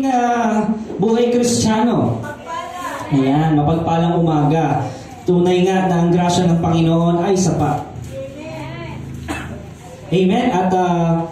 ating buhay Kristiyano. Ayan, mapagpalang umaga. Tunay nga na ang grasya ng Panginoon ay sapat. Amen. At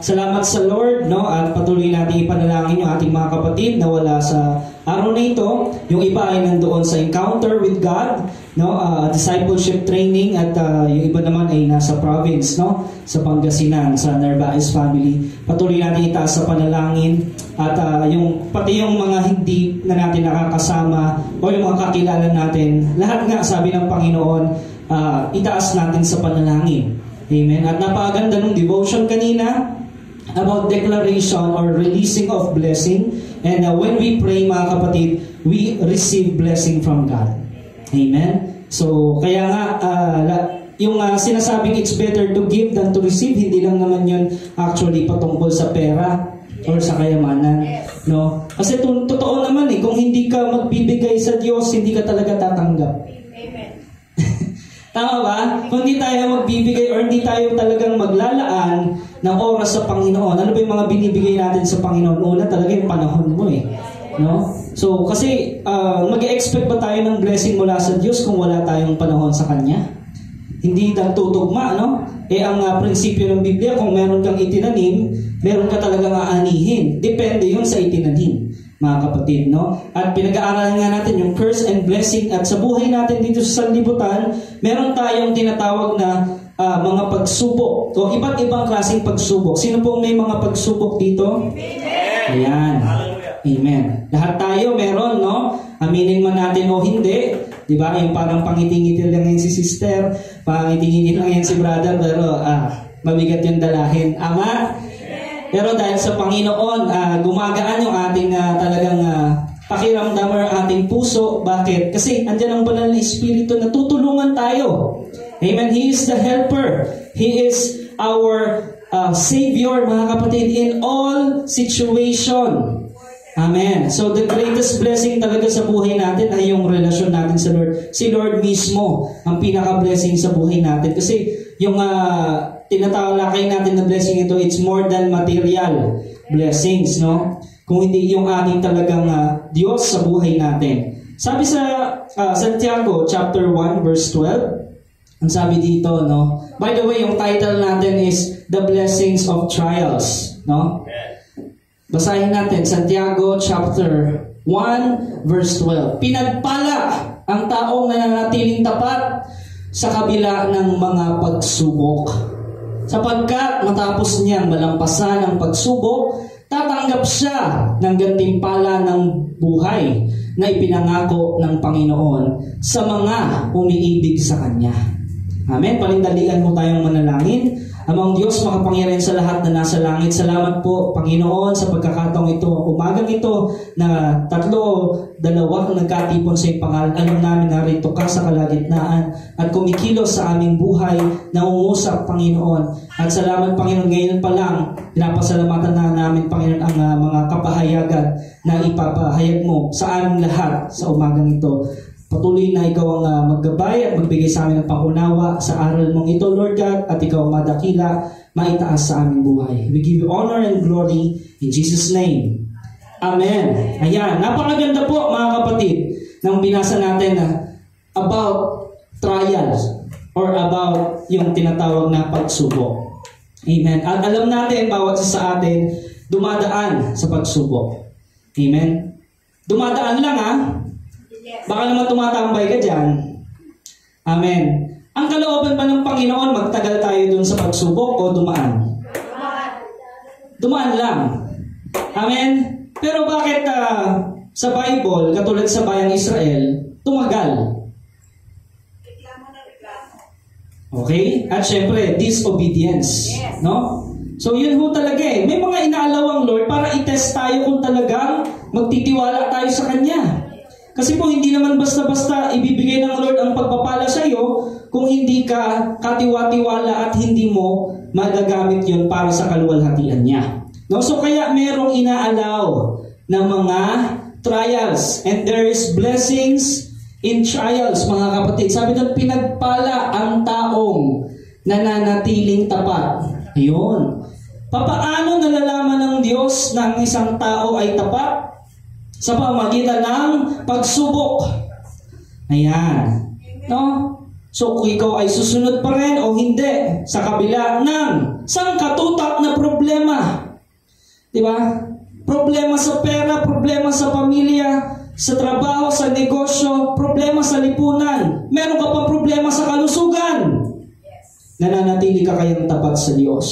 salamat sa Lord, no? At patuloy natin ipanalangin yung ating mga kapatid na wala sa araw na ito. Yung iba ay nandoon sa encounter with God, no? Discipleship training, at yung iba naman ay nasa province, no? Sa Pangasinan, sa Narvaez family. Patuloy natin itaas sa panalangin, at yung pati yung mga hindi na natin nakakasama o yung mga kakilala natin, lahat nga sabi ng Panginoon, itaas natin sa panalangin. Amen. At napakaganda ng devotion kanina about declaration or releasing of blessing. And when we pray, mga kapatid, we receive blessing from God. Amen. So, kaya nga, yung sinasabing it's better to give than to receive, hindi lang naman yun actually patungkol sa pera or sa kayamanan. No? Kasi totoo naman kung hindi ka magbibigay sa Diyos, hindi ka talaga tatanggap. Amen. Tama ba? Kung hindi tayo magbibigay or hindi tayo talagang maglalaan ng oras sa Panginoon, ano ba yung mga binibigay natin sa Panginoon? Una talaga yung panahon mo no? So, kasi mag-expect ba tayo ng blessing mula sa Diyos kung wala tayong panahon sa Kanya? Hindi tutugma, no? Ang prinsipyo ng Biblia, kung meron kang itinanim, meron ka talagang aanihin. Depende yun sa itinanim, mga kapatid, no? At pinag-aaralan nga natin yung curse and blessing, at sa buhay natin dito sa sanlibutan, meron tayong tinatawag na mga pagsubok o iba't ibang klaseng pagsubok. Sino pong may mga pagsubok dito? Amen. Ayan. Amen. Lahat tayo meron, no? Aminin man natin o hindi. Diba? Yung parang pangiting-ngitil lang yan si sister, pangiting-ngitil lang yan si brother, pero mabigat yung dalahin. Ama? Pero dahil sa Panginoon, gumagaan yung ating talagang pakiramdam or ating puso. Bakit? Kasi andyan ang banal na Espiritu na tutulungan tayo. Amen. He is the helper. He is our Savior, mga kapatid, in all situation. Amen. So the greatest blessing talaga sa buhay natin ay yung relasyon natin sa Lord. Si Lord mismo ang pinaka-blessing sa buhay natin. Kasi yung tinatawalakay natin na blessing ito, it's more than material blessings, no? Kung hindi yung ating talagang Diyos sa buhay natin. Sabi sa Santiago chapter 1 verse 12, ang sabi dito, no? By the way, yung title natin is The Blessings of Trials, no? Basahin natin Santiago chapter 1 verse 12. Pinagpala ang taong nananatiling tapat sa kabila ng mga pagsubok, sapagkat matapos niyang malampasan ang pagsubok, tatanggap siya ng gantimpala ng buhay na ipinangako ng Panginoon sa mga umiibig sa Kanya. Amen. Palindalian mo tayong manalangin. Amang Diyos, makapangyarihan sa lahat na nasa langit, salamat po, Panginoon, sa pagkakataong ito, umagang ito, na 3 o 2 nagkatipon sa iyong pangalan. Alam namin na rito ka sa kalagitnaan at kumikilos sa aming buhay na umusap, Panginoon. At salamat, Panginoon, ngayon pa lang, pinapasalamatan na namin, Panginoon, ang mga kapahayagan na ipapahayag mo sa aming lahat sa umagang ito. Patuloy na ikaw ang maggabay at magbigay sa amin ng pangunawa sa aral mong ito, Lord God, at ikaw ang madakila, maitaas sa aming buhay. We give you honor and glory in Jesus' name. Amen. Ayan. Napakaganda po, mga kapatid, nang binasa natin about trials or about yung tinatawag na pagsubok. Amen. At alam natin, bawat isa sa atin, dumadaan sa pagsubok. Amen. Dumadaan lang, Baka naman tumatambay ka dyan. Amen. Ang kalooban pa ng Panginoon, magtagal tayo dun sa pagsubok o dumaan? Dumaan lang. Amen. Pero bakit sa Bible, katulad sa bayang Israel, tumagal? Okay? At syempre, disobedience. No? So yun ho talaga May mga inaalawang Lord para i-test tayo kung talagang magtitiwala tayo sa Kanya. Kasi po hindi naman basta-basta ibibigay ng Lord ang pagpapala sa iyo kung hindi ka katiwa-tiwala at hindi mo magagamit yon para sa kaluwalhatian niya. No? So kaya merong inaalaw na mga trials, and there is blessings in trials, mga kapatid. Sabi doon, pinagpala ang taong nananatiling tapat. Ayun. Papaano nalalaman ng Diyos na ang isang tao ay tapat? Sa pamamagitan ng pagsubok. Ayan. No? So kung ikaw ay susunod pa rin o hindi sa kabila ng sangkatutak na problema. Di ba? Problema sa pera, problema sa pamilya, sa trabaho, sa negosyo, problema sa lipunan. Meron ka pa problema sa kalusugan. Nananatili ka kayang tapat sa Diyos.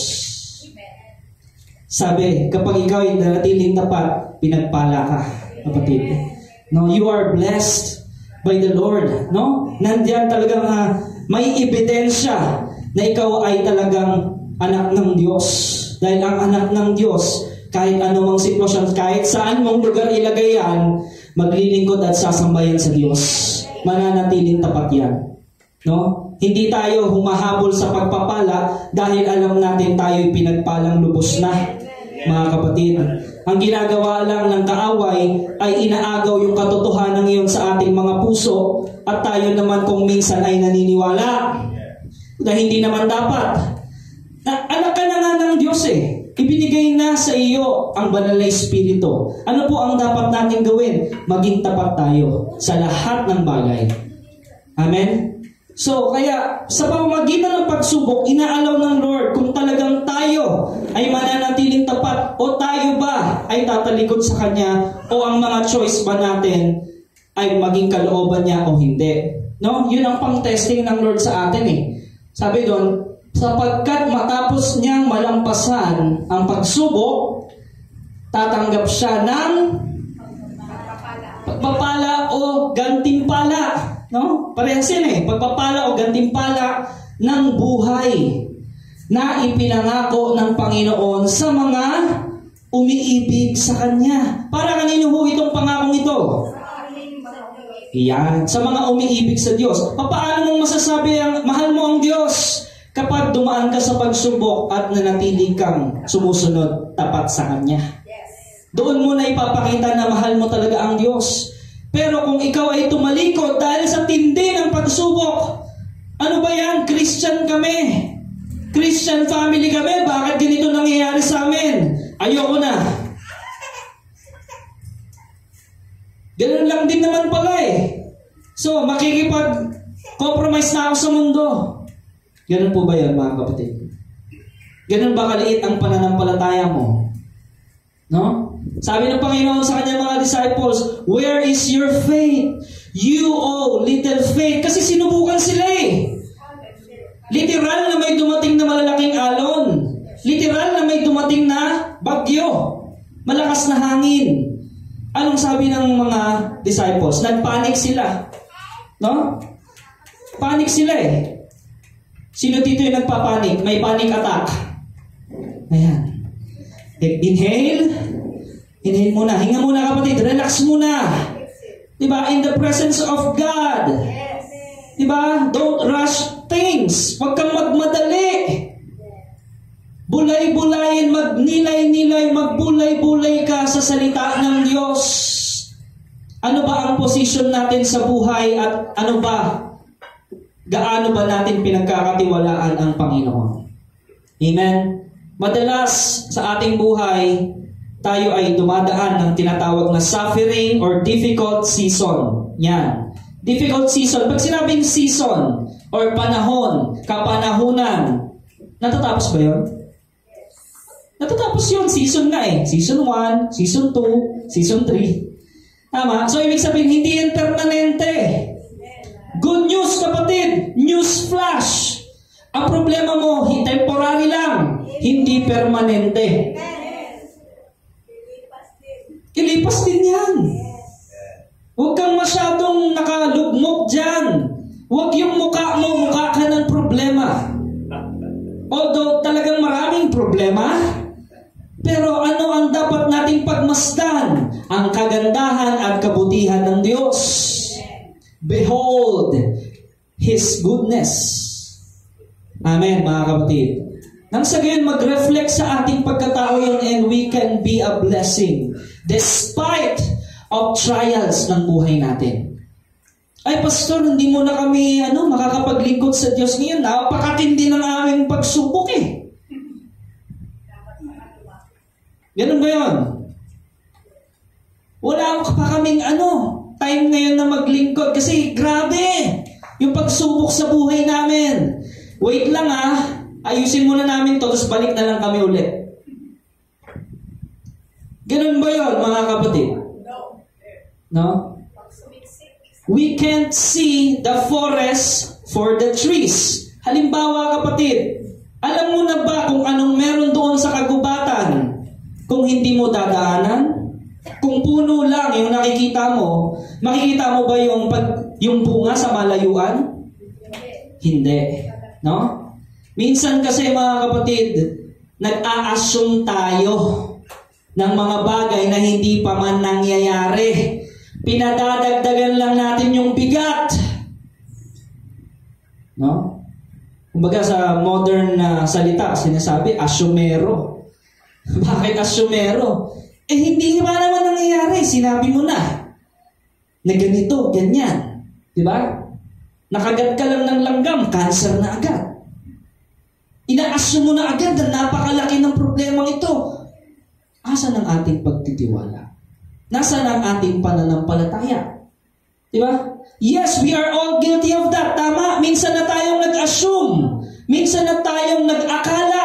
Sabi, kapag ikaw ay nanatiling tapat, pinagpala ka, kapatid. No, you are blessed by the Lord. No? Nandiyan talagang may ebidensya na ikaw ay talagang anak ng Diyos. Dahil ang anak ng Diyos, kahit anumang sitwasyon, kahit saan mong lugar ilagay yan, maglilingkod at sasambayan sa Diyos. Mananatiling tapat yan. No? Hindi tayo humahabol sa pagpapala dahil alam natin tayo'y pinagpalang lubos na, mga kapatid. Ang ginagawa lang ng kaaway ay inaagaw yung katotohanan ngayon sa ating mga puso at tayo naman kung minsan ay naniniwala na hindi naman dapat. Anak ka na nga ng Diyos eh. Ibinigay na sa iyo ang banal na Espiritu. Ano po ang dapat natin gawin? Maging tapat tayo sa lahat ng bagay. Amen? So, kaya sa pamamagitan ng pagsubok, inaalaw ng Lord kung talagang tayo ay mananatiling tapat o tayo ba ay tatalikod sa Kanya o ang mga choice ba natin ay maging kalooban niya o hindi. No? Yun ang pang-testing ng Lord sa atin eh. Sabi doon, sapagkat matapos niyang malampasan ang pagsubok, tatanggap siya ng pagpapala o gantimpala. No? Parehas yan eh. Pagpapala o gantimpala ng buhay na ipinangako ng Panginoon sa mga umiibig sa Kanya. Para kanino ho itong pangakong ito? Yan. Sa mga umiibig sa Diyos. Paano mong masasabi ang mahal mo ang Diyos? Kapag dumaan ka sa pagsubok at nanatili kang sumusunod tapat sa Kanya. Doon mo na ipapakita na mahal mo talaga ang Diyos. Pero kung ikaw ay tumalikod dahil sa tindi ng pagsubok, ano ba yan? Christian kami. Christian family kami. Bakit ganito nangyayari sa amin? Ayoko na. Ganun lang din naman pala eh. So, makikipag-compromise na ako sa mundo. Ganun po ba yan, mga kapatid? Ganun ba kaliit ang pananampalataya mo? No? Sabi ng Panginoon sa kanyang mga disciples, where is your faith? You, oh, little faith. Kasi sinubukan sila eh. Literal na may dumating na malalaking alon. Literal na may dumating na bagyo. Malakas na hangin. Anong sabi ng mga disciples? Nagpanik sila. No? Panik sila eh. Sino dito yung nagpapanik? May panic attack. Ayan. Inhale. Inhale muna. Hinga muna kapatid. Relax muna. Diba? In the presence of God. Diba? Don't rush things. Huwag kang magmadali. Bulay-bulayin, magnilay-nilay, magbulay-bulay ka sa salita ng Diyos. Ano ba ang position natin sa buhay at ano ba? Gaano ba natin pinagkakatiwalaan ang Panginoon? Amen? Madalas sa ating buhay, tayo ay dumadaan ng tinatawag na suffering or difficult season. Yan. Difficult season. Pag sinabing season or panahon, kapanahunan, natatapos ba yun? Natatapos yun. Season nga eh. Season 1, Season 2, Season 3. Tama? So, ibig sabihin, hindi yan permanente. Good news, kapatid. News flash. Ang problema mo, temporary lang. Hindi permanente. Ilipas din yan. Huwag kang masyadong nakalugmok dyan. Huwag yung mukha mo, mukha ka ng problema. Although talagang maraming problema, pero ano ang dapat nating pagmasdan? Ang kagandahan at kabutihan ng Diyos. Behold His goodness. Amen, mga kapatid. Nang sa gayon, mag-reflect sa ating pagkatao yun and we can be a blessing despite of trials ng buhay natin. Ay, Pastor, hindi mo na kami makakapaglingkod sa Diyos ngayon. Napakatindi ng aming pagsubok eh. Ganun ba yun? Wala akong pa kaming time ngayon na maglingkod kasi grabe yung pagsubok sa buhay namin. Wait lang ayusin muna namin to, tapos balik na lang kami ulit. Ganun ba yun, mga kapatid? No? We can't see the forest for the trees. Halimbawa, kapatid, alam mo na ba kung anong meron doon sa kagubatan kung hindi mo dadaanan? Kung puno lang yung nakikita mo, makikita mo ba yung bunga sa malayuan? Hindi. No? Minsan kasi, mga kapatid, nag-a-assume tayo ng mga bagay na hindi pa man nangyayari. Pinadadagdagan lang natin yung bigat. No? Kumbaga sa modern na salita, sinasabi, asyumero. Bakit asyumero? Hindi pa naman nangyayari. Sinabi mo na ganito, ganyan. Diba? Nakagat ka lang ng langgam, cancer na agad. Ina-assume mo na agad na napakalaki ng problemang ito. Asan ang ating pagtitiwala? Nasaan ang ating pananampalataya? Diba? Yes, we are all guilty of that. Tama? Minsan na tayong nag-assume. Minsan na tayong nag-akala.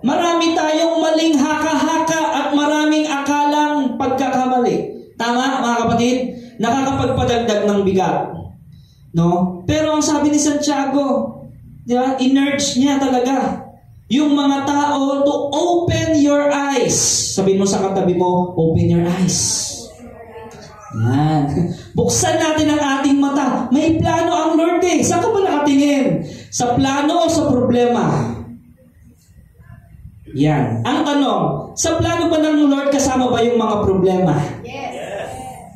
Marami tayong maling haka-haka at maraming akalang pagkakamali. Tama, mga kapatid? Nakakapagpadagdag ng bigat. No? Pero ang sabi ni Santiago, diba? In-urge niya talaga yung mga tao to open your eyes. Sabihin mo sa katabi mo, open your eyes. Yan. Buksan natin ang ating mata. May plano ang Lord Saan ka ba nakatingin? Sa plano o sa problema? Yan. Ang tanong, sa plano ba ng Lord kasama ba yung mga problema? Yes.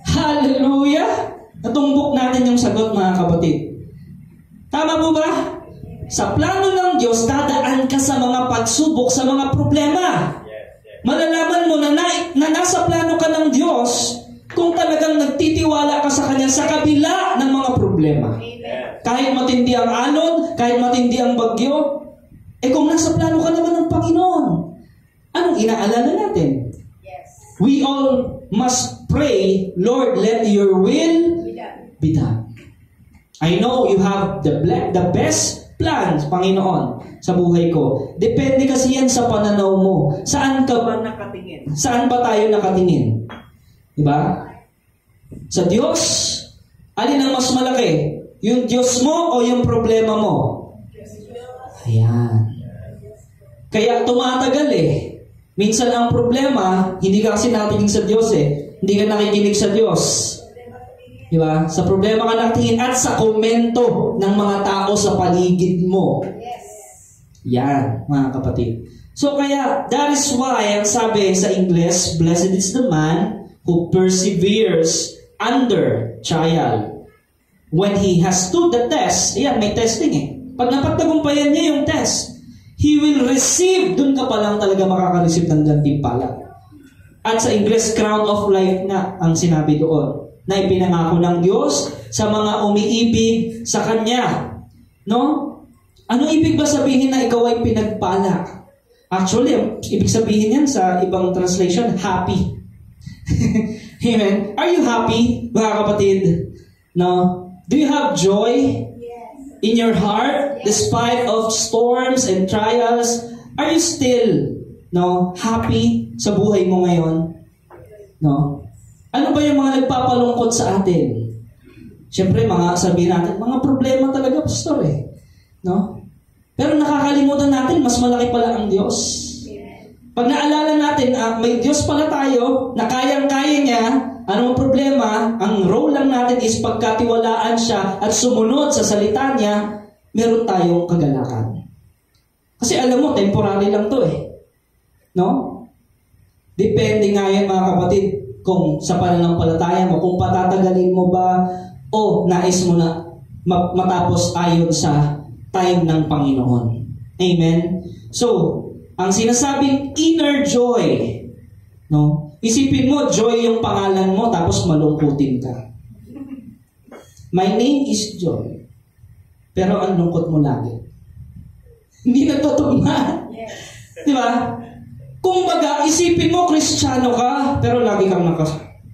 Hallelujah! Natumbok natin yung sagot, mga kapatid. Tama po ba? Sa plano ng Diyos, dadaan ka sa mga pagsubok, sa mga problema. Malalaman mo na nasa plano ka ng Diyos kung talagang nagtitiwala ka sa Kanya sa kabila ng mga problema. Kahit matindi ang alon, kahit matindi ang bagyo, kung nasa plano ka naman ng Panginoon, anong inaalala natin? We all must pray, Lord, let your will be done. I know you have the best plans, Panginoon, sa buhay ko. Depende kasi yan sa pananaw mo. Saan ka ba nakatingin? Saan ba tayo nakatingin? Diba? Sa Diyos, alin ang mas malaki? Yung Diyos mo o yung problema mo? Ayan. Kaya tumatagal Minsan ang problema, hindi ka kasi nakatingin sa Diyos Hindi ka nakikinig sa Diyos. Diba? Sa problema ka nakatingin at sa komento ng mga tao sa paligid mo. Yan, mga kapatid. So kaya, that is why, ang sabi sa English, blessed is the man who perseveres under trial. When he has stood the test, ayan, may testing Pag napagtagumpayan niya yung test, he will receive, dun ka pa lang talaga makaka-receive ng gantimpala. At sa English, crown of life na ang sinabi doon, na ipinangako ng Diyos sa mga umiibig sa Kanya. No? Ano ibig ba sabihin na ikaw ay pinagpala? Actually, ibig sabihin yan sa ibang translation, happy. Amen? Are you happy, mga kapatid? No? Do you have joy in your heart despite of storms and trials? Are you still happy sa buhay mo ngayon? No? Ano ba yung mga nagpapalungkot sa atin? Siyempre, sabihin natin, mga problema talaga, pastor No? Pero nakakalimutan natin, mas malaki pala ang Diyos. Pag naalala natin, may Diyos pala tayo, na kayang-kaya niya, anong problema, ang role lang natin is pagkatiwalaan siya at sumunod sa salita niya, meron tayong kagalakan. Kasi alam mo, temporary lang to No? Depende nga yan, mga kapatid, kung sa pananampalataya mo, kung patatagalin mo ba o nais mo na matapos ayon sa time ng Panginoon. Amen? So, ang sinasabing inner joy, no? Isipin mo, joy yung pangalan mo, tapos malungkutin ka. My name is Joy. Pero ang lungkot mo lagi. Hindi nagtutugma. Di ba? Kung baga, isipin mo, Kristiyano ka, pero lagi kang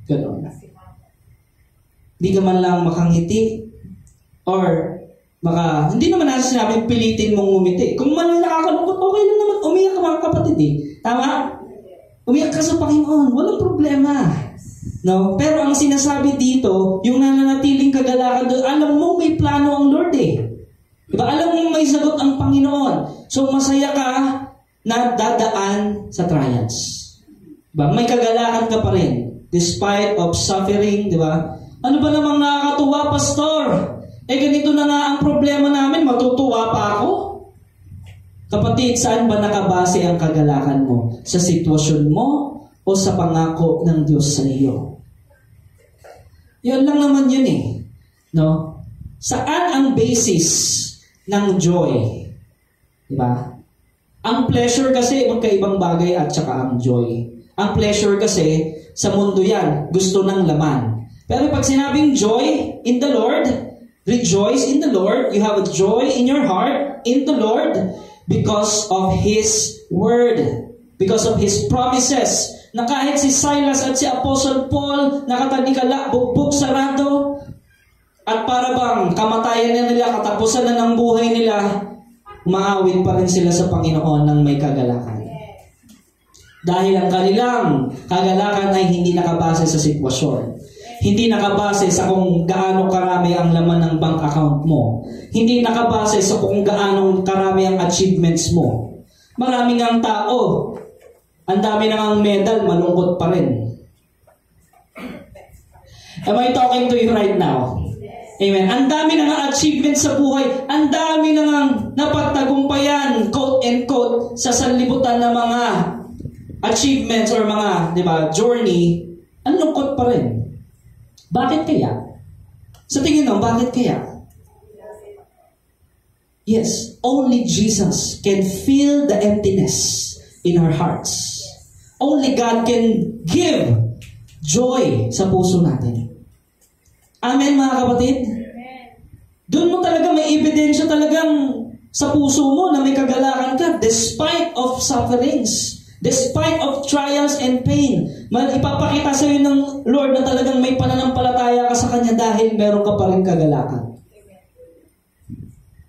gano'n. Hindi ka man lang makangiti. Or, hindi naman natin sinabing pilitin mong ngumiti. Kung man lang nakakalungkot, okay lang naman. Umiyak ka mga kapatid eh. Tama? Umiyak ka sa Panginoon. Walang problema. No? Pero ang sinasabi dito, yung nananatiling kagalakan doon, alam mo may plano ang Lord eh. Diba? Alam mo may sagot ang Panginoon. So masaya ka na dadaan sa trials. Diba? May kagalakan ka pa rin. Despite of suffering, diba? Ano ba namang nakakatuwa, Pastor? Ganito na nga ang problema namin, matutuwa pa ako? Kapatid, saan ba nakabase ang kagalakan mo? Sa sitwasyon mo o sa pangako ng Diyos sa iyo? Yan lang naman yun eh. No? Saan ang basis ng joy? Diba? Ang pleasure kasi, magkaibang bagay at saka ang joy. Ang pleasure kasi, sa mundo yan, gusto ng laman. Pero pag sinabing joy in the Lord, rejoice in the Lord, you have a joy in your heart in the Lord because of His Word, because of His promises, na kahit si Silas at si Apostle Paul nakatalikala, bugbog sarado, at para bang kamatayan na nila, katapusan na ng buhay nila, umaawit pa rin sila sa Panginoon ng may kagalakan. Dahil ang kanilang kagalakan ay hindi nakabase sa sitwasyon. Hindi nakabase sa kung gaano karami ang laman ng bank account mo. Hindi nakabase sa kung gaano karami ang achievements mo. Maraming ang tao, ang dami nang medal, malungkot pa rin. Am I talking to you right now? Amen. Ang dami nang achievements sa buhay. Ang dami nang napagtagumpayan, quote and quote, sa sanlibutan ng mga achievements or mga, di ba, journey. Ang lungkot pa rin. Bakit kaya? Sa tingin mo, bakit kaya? Yes, only Jesus can fill the emptiness in our hearts. Only God can give joy sa puso natin. Amen, mga kapatid? Doon mo talaga may ebidensya talagang sa puso mo na may kagalakan ka despite of sufferings. Despite of trials and pain, ipapakita sa iyo ng Lord na talagang may pananampalataya ka sa Kanya dahil meron ka pa rin kagalakan.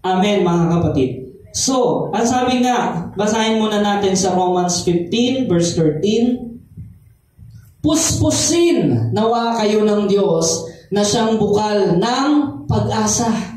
Amen, mga kapatid. So, ang sabi nga, basahin muna natin sa Romans 15, verse 13. Puspusin nawa kayo ng Diyos na siyang bukal ng pag-asa.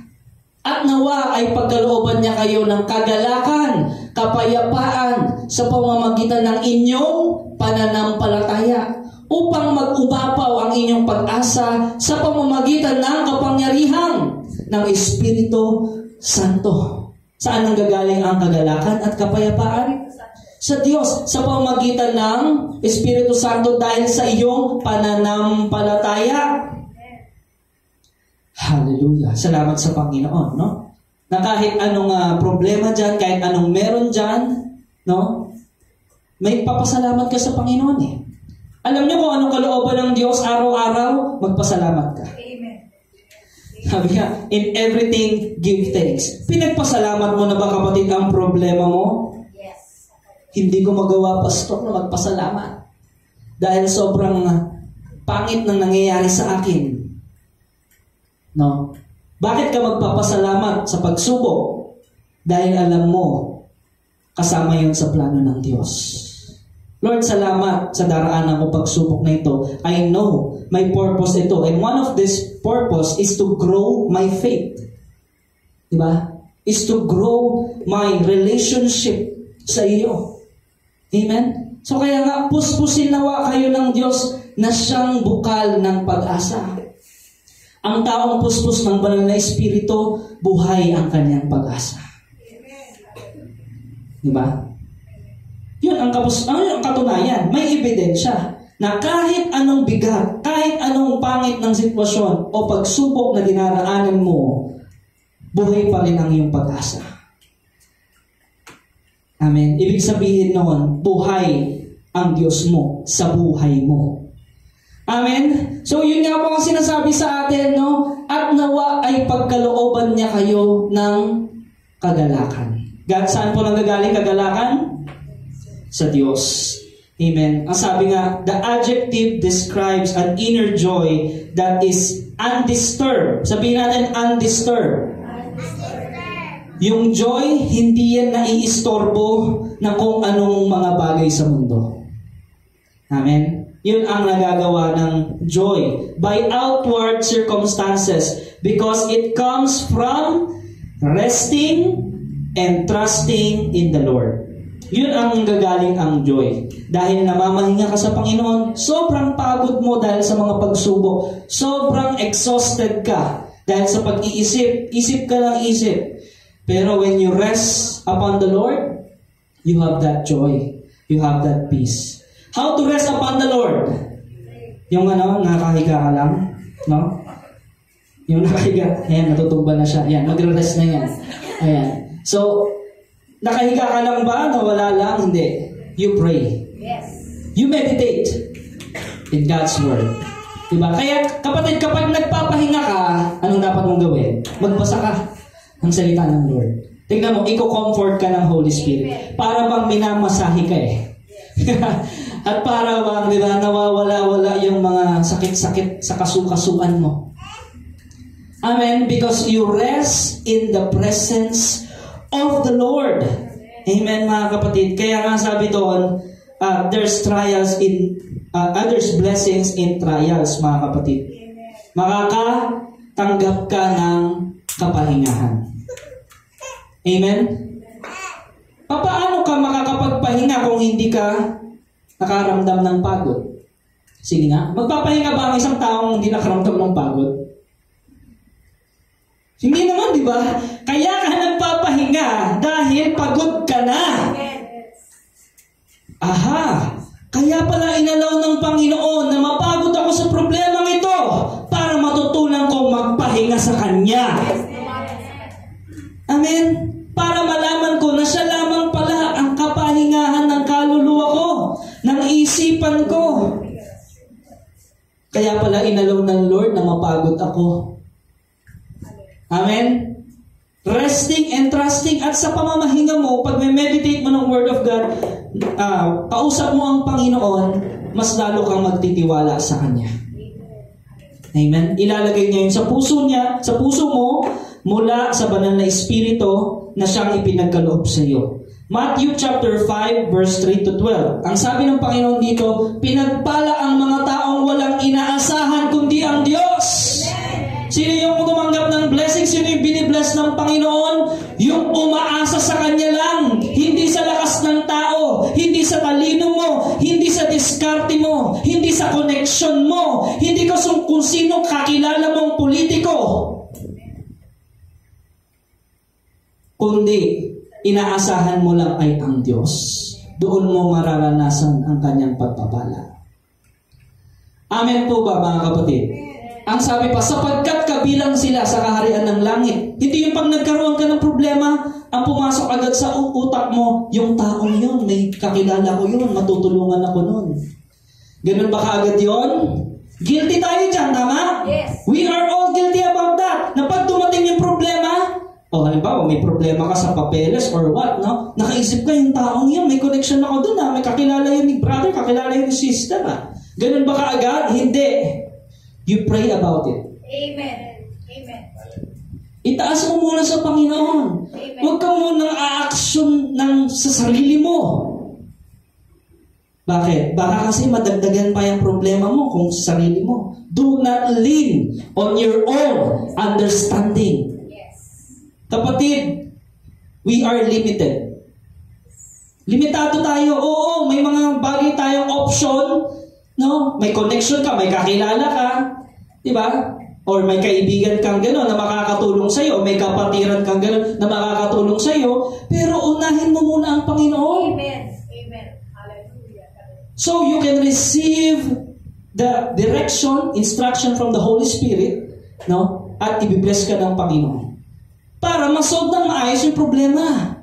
At nawa ay pagkalooban niya kayo ng kagalakan, kapayapaan sa pamamagitan ng inyong pananampalataya upang mag-umapaw ang inyong pag-asa sa pamamagitan ng kapangyarihan ng Espiritu Santo. Saan nanggagaling ang kagalakan at kapayapaan? Sa Diyos, sa pamamagitan ng Espiritu Santo dahil sa iyong pananampalataya. Hallelujah. Salamat sa Panginoon, no? Na kahit anong problema dyan, kahit anong meron dyan, no? May papasalamat ka sa Panginoon eh. Alam niyo kung anong kalooban ng Diyos araw-araw, magpasalamat ka. Amen. Sabi nga, in everything, give thanks. Pinagpasalamat mo na ba, kapatid, ang problema mo? Yes. Hindi ko magawa, pastor, na magpasalamat. Dahil sobrang pangit ng nangyayari sa akin. No? Bakit ka magpapasalamat sa pagsubok? Dahil alam mo, kasama yun sa plano ng Diyos. Lord, salamat sa daraanan ko pagsubok na ito. I know may purpose ito. And one of this purpose is to grow my faith. Diba? Is to grow my relationship sa iyo. Amen? So kaya nga, puspusin nawa kayo ng Diyos na siyang bukal ng pag-asa. Ang taong puspos ng banal na Espiritu, buhay ang kanyang pag-asa. Diba? Yun ang katunayan. May ebidensya na kahit anong bigat, kahit anong pangit ng sitwasyon o pagsubok na dinaraanan mo, buhay pa rin ang iyong pag-asa. Amen. Ibig sabihin noon, buhay ang Diyos mo sa buhay mo. Amen? So, yun nga po ang sinasabi sa atin, no? At nawa ay pagkalooban niya kayo ng kagalakan. Saan po nanggagaling kagalakan? Sa Diyos. Amen. Ang sabi nga, the adjective describes an inner joy that is undisturbed. Sabihin natin, undisturbed. Yung joy, hindi yan naiistorbo ng kung anong mga bagay sa mundo. Amen? Yun ang nagagawa ng joy by outward circumstances because it comes from resting and trusting in the Lord. Yun ang gagaling ang joy. Dahil namamahinga ka sa Panginoon, sobrang pagod mo dahil sa mga pagsubok. Sobrang exhausted ka dahil sa pag-iisip. Isip ka lang isip. Pero when you rest upon the Lord, you have that joy. You have that peace. How to rest upon the Lord? Yung nakahiga ka lang, no? Yung nakahiga, ayan, natutumba na siya. Ayan, magre-rest na yan. Ayan. So, nakahiga ka lang ba? Nawala lang? Hindi. You pray. Yes. You meditate in God's Word. Diba? Kaya, kapatid, kapag nagpapahinga ka, anong dapat mong gawin? Magbasa ka ng salita ng Lord. Tingnan mo, i-comfort ka ng Holy Spirit. Para bang minamasahe ka eh. At para bang, diba, nawawala-wala yung mga sakit-sakit sa kasukasuan mo. Amen? Because you rest in the presence of the Lord. Amen, mga kapatid. Kaya nga sabi doon, there's trials in, there's blessings in trials, mga kapatid. Makakatanggap ka ng kapahingahan. Amen? Paano ka makakapagpahinga kung hindi ka nakaramdam ng pagod? Sige nga, magpapahinga ba ang isang taong hindi nakaramdam ng pagod? Hindi naman, di ba? Kaya ka nagpapahinga dahil pagod ka na. Aha! Kaya pala inalaw ng Panginoon na mapagod ako sa problemang ito para matutunan kong magpahinga sa Kanya. Amen? Para malaman ko na siya lamang pala ang kapahingahan ng kaluluwa ko, ng isipan ko. Kaya pala inalaw ng Lord na mapagod ako. Amen? Resting and trusting at sa pamamahinga mo, pag may meditate mo ng Word of God, kausap mo ang Panginoon, mas lalo kang magtitiwala sa Kanya. Amen? Ilalagay niya yun sa puso niya, sa puso mo, mula sa banal na Espiritu na siyang ipinagkaloob sa iyo. Matthew chapter 5 verse 3 to 12. Ang sabi ng Panginoon dito, pinagpala ang mga taong walang inaasahan kundi ang Diyos. Sino yung tumanggap ng blessing? Sino yung binibless ng Panginoon? Yung umaasa sa Kanya lang. Hindi sa lakas ng tao. Hindi sa talino mo. Hindi sa diskarte mo. Hindi sa connection mo. Hindi kung sino kakilala mong politiko. Kundi, inaasahan mo lang ay ang Diyos. Doon mo mararanasan ang Kanyang pagpapala. Amen po ba, mga kapatid? Ang sabi pa, sapagkat kabilang sila sa kaharian ng langit. Hindi yung pag nagkaroon ka ng problema, ang pumasok agad sa utak mo, yung taong yun, may kakilala ko yun, matutulungan ako nun. Ganun ba kaagad yun? Guilty tayo dyan, tama? Yes. We are all guilty about that. Na pag dumating yung problema, halimbawa, may problema ka sa papeles or what, no? Nakaisip ka yung taong yun, may connection ako dun, may kakilala yun ni brother, kakilala yun ni sister, Ganun ba kaagad? Hindi. You pray about it. Amen. Amen. Itaas mo muna sa Panginoon. Amen. Huwag ka munang a-action sa sarili mo. Bakit? Baka kasi madagdagan pa yung problema mo kung sa sarili mo. Do not lean on your own understanding. Yes. Kapatid, we are limited. Limitado tayo. Oo, may mga bagay tayong option. No? May connection ka, may kakilala ka. Diba? Or may kaibigan kang gano'n na makakatulong sa'yo. May kapatiran kang gano'n na makakatulong sa'yo. Pero unahin mo muna ang Panginoon. Amen. Amen. Hallelujah. So you can receive the direction, instruction from the Holy Spirit, no? At ibibless ka ng Panginoon. Para masolve ng maayos yung problema.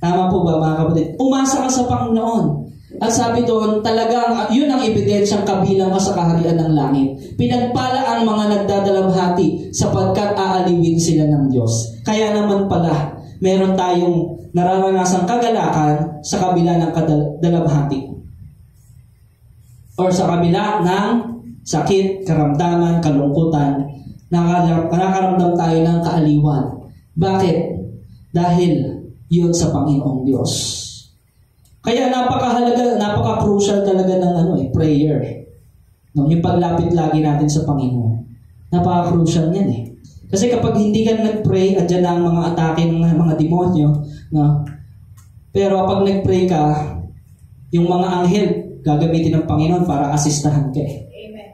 Tama po ba, mga kapatid? Umasa ka sa Panginoon. At sabi doon, talagang yun ang ebidensyang kabilang ka sa kaharian ng langit. Pinagpala ang mga nagdadalamhati sapagkat aaliwin sila ng Diyos. Kaya naman pala, meron tayong nararanasang kagalakan sa kabila ng dalamhati. or sa kabila ng sakit, karamdaman, kalungkutan, nakakaramdam tayo ng kaaliwan. Bakit? Dahil yun sa Panginoong Diyos. Kaya napakahalaga, napaka-crucial talaga ng prayer. No, yung paglapit lagi natin sa Panginoon. Napaka-crucial niyan eh. Kasi kapag hindi ka nag-pray, andyan na ang mga atake ng mga demonyo. No? Pero kapag nag-pray ka, yung mga anghel, gagamitin ng Panginoon para asistahan ka eh. Amen.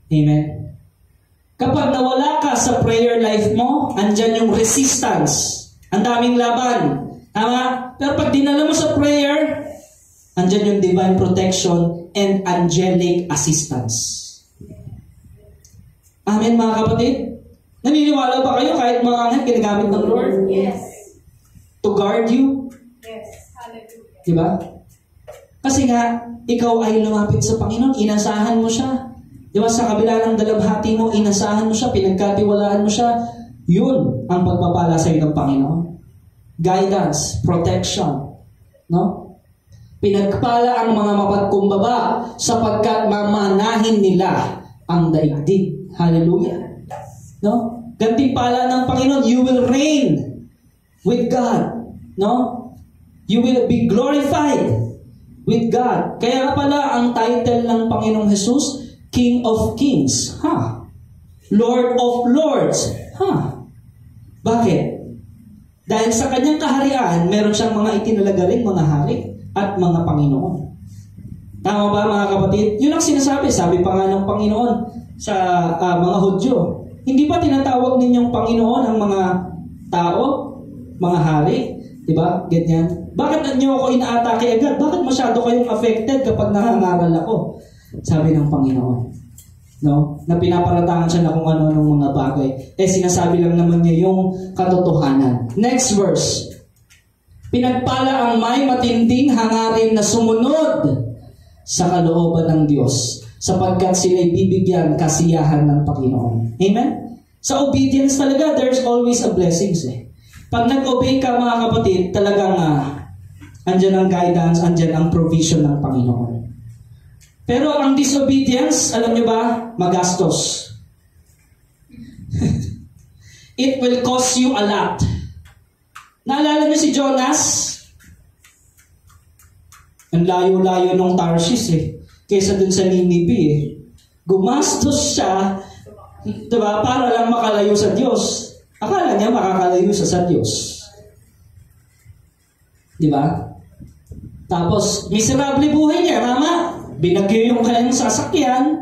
Amen. Kapag nawala ka sa prayer life mo, andyan yung resistance. Ang daming laban. Tama? Pero pag dinala mo sa prayer, andyan yung divine protection and angelic assistance. Amen, mga kapatid? Naniniwala ba kayo kahit mga anghel ginagamit ng Lord? Yes. To guard you? Yes. Hallelujah. Diba? Kasi nga, ikaw ay lumapit sa Panginoon, inasahan mo siya. Diba, sa kabila ng dalabhati mo, inasahan mo siya, pinagkatiwalaan mo siya. Yun ang pagpapala sa iyo ng Panginoon. Guidance, protection. No? Pinagpala ang mga mapagkumbaba sapagkat mamanahin nila ang daigdig. Hallelujah. No? Gantimpala ng Panginoon, you will reign with God. No? You will be glorified with God. Kaya pala ang title ng Panginoong Jesus, King of Kings. Lord of Lords. Bakit? Dahil sa kanyang kaharian, meron siyang mga itinalagaling mga hari at mga Panginoon. Tama ba mga kapatid? Yun ang sinasabi. Sabi pa nga ng Panginoon sa mga Hudyo, hindi ba tinatawag ninyong Panginoon ang mga tao, mga hari? Diba? Ganyan. Bakit niyo ako inaatake agad? Bakit masyado kayong affected kapag nangangaral ako? Sabi ng Panginoon. No? Na pinaparatangan siya na kung ano ng mga bagay. Sinasabi lang naman niya yung katotohanan. Next verse. Pinagpala ang may matinding hangarin na sumunod sa kalooban ng Diyos sapagkat sila'y bibigyan kasiyahan ng Panginoon. Amen? Sa obedience talaga, there's always a blessings eh. Pag nag-obey ka mga kapatid, talagang andyan ang guidance, andyan ang provision ng Panginoon. Pero ang disobedience, alam nyo ba, magastos. It will cost you a lot. Naalala nyo si Jonas? Ang layo-layo ng Tarshish eh. Kaysa dun sa Ninive eh. Gumastos siya, diba, para lang makalayo sa Diyos. Akala niya makakalayo siya sa Diyos. Diba? Tapos, miserable buhay niya, mama. Binagyo yung kanyang sasakyan.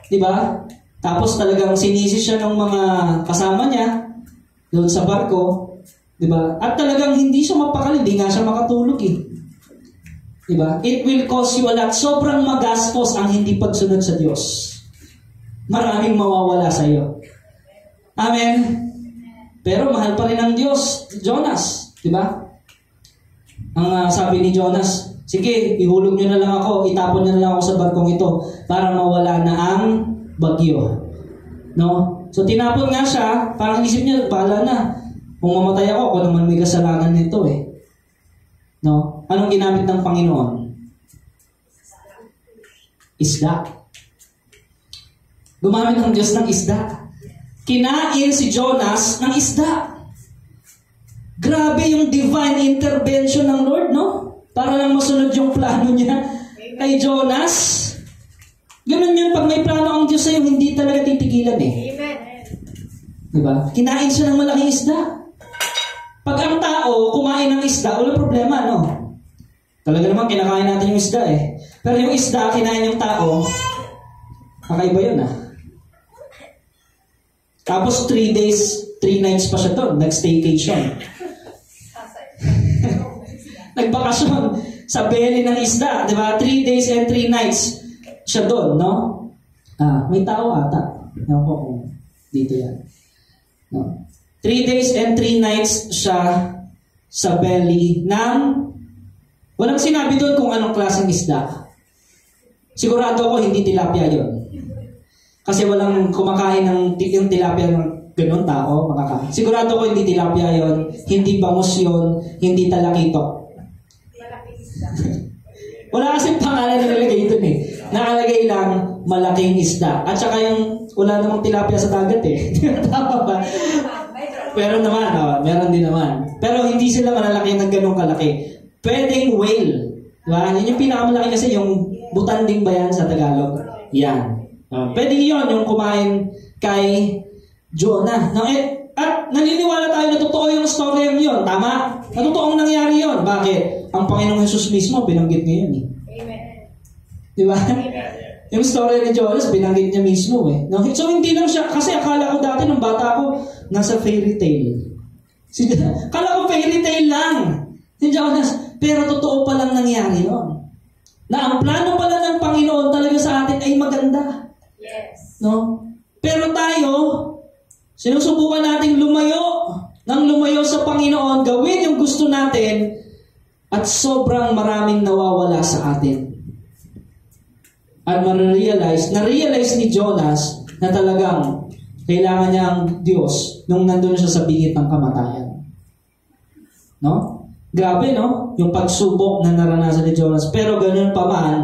Diba? Tapos talagang sinisi siya ng mga kasama niya doon sa barko. Diba? At talagang hindi siya mapakali, hindi nga siya makatulog eh. Diba? It will cost you a lot. Sobrang magastos ang hindi pagsunod sa Diyos. Maraming mawawala sa iyo. Amen? Pero mahal pa rin ang Diyos, Jonas. Diba? Ang sabi ni Jonas, sige, ihulog nyo na lang ako, itapon nyo na lang ako sa barkong ito para mawala na ang bagyo. No? So tinapon nga siya, parang isip niya, bahala na. Kung mamatay ako naman may kasalanan nito eh. No? Anong ginamit ng Panginoon? Isda. Gumamit ng Diyos ng isda. Kinain si Jonas ng isda. Grabe yung divine intervention ng Lord, no? Para lang masunod yung plano niya kay Jonas. Ganun yun, pag may plano ang Diyos sa'yo, hindi talaga titigilan eh. Amen. Diba? Kinain siya ng malaking isda. Pag ang tao kumain ng isda, wala problema, no? Talaga naman, kinakain natin yung isda eh. Pero yung isda, kinain yung tao, kakaiba yun ah. Tapos 3 days, 3 nights pa siya doon, nag-staycation. Nagbakasyon sa belly ng isda, di ba? 3 days and 3 nights siya doon, no? May tao ata. Ewan ko kung dito yan. No? 3 days and 3 nights siya sa belly ng... Walang sinabi doon kung anong klaseng isda. Sigurado ako hindi tilapia yon. Kasi walang kumakain ng yung tilapia ng ganun tao, makakain. Sigurado ko hindi tilapia yon, hindi bangus yon, hindi talakitok. Wala kasing pangalan na nilagay doon eh. Nakalagay lang, malaking isda. At saka yung, wala namang tilapia sa dagat eh. Tama ba? Pero naman, meron din naman. Pero hindi sila malalaki ng ganong kalaki. Pwedeng whale. Diba? Yun yung pinakamalaki kasi yung butanding ba yan sa Tagalog? Yan. Pwedeng yun, yung kumain kay Jonah. No, at naniniwala tayo na totoo yung story yun. Tama? Na totoong nangyari yun. Bakit? Ang Panginoong Jesus mismo, binanggit niya yun eh. Amen. Diba? Yung story ni Jonas, binanggit niya mismo eh. No? So hindi lang siya, kasi akala ko dati nung bata ko, nasa fairy tale. Akala ko fairy tale lang. Si Jonas, pero totoo palang nangyari yun. Na ang plano pala ng Panginoon talaga sa atin ay maganda. Yes. No? Pero tayo, sinusubukan nating lumayo sa Panginoon, gawin yung gusto natin, at sobrang maraming nawawala sa atin. At na-realize ni Jonas na talagang kailangan niya ang Diyos nung nandun siya sa bingit ng kamatayan. No? Grabe, no? Yung pagsubok na naranasan ni Jonas. Pero ganun pa man,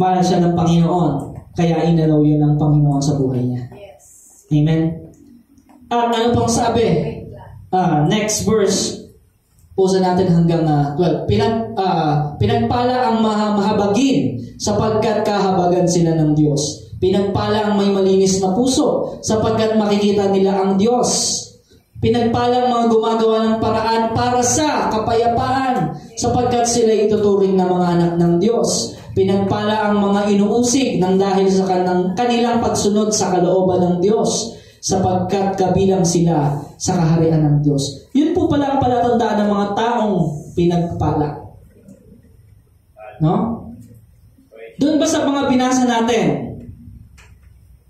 mahal siya ng Panginoon. Kaya inalaw yun ng Panginoon sa buhay niya. Yes. Amen? At ano pang sabi? Next verse. Pusa natin hanggang 12. Pinagpala ang mahabagin sapagkat kahabagan sila ng Diyos. Pinagpala ang may malinis na puso sapagkat makikita nila ang Diyos. Pinagpala ang mga gumagawa ng paraan para sa kapayapaan sapagkat sila ituturing na mga anak ng Diyos. Pinagpala ang mga inuusig ng dahil sa kanilang pagsunod sa kalooban ng Diyos sapagkat kabilang sila sa kaharian ng Diyos. Yun po pala ang palatandaan ng mga taong pinagpala. No? Doon ba sa mga binasa natin,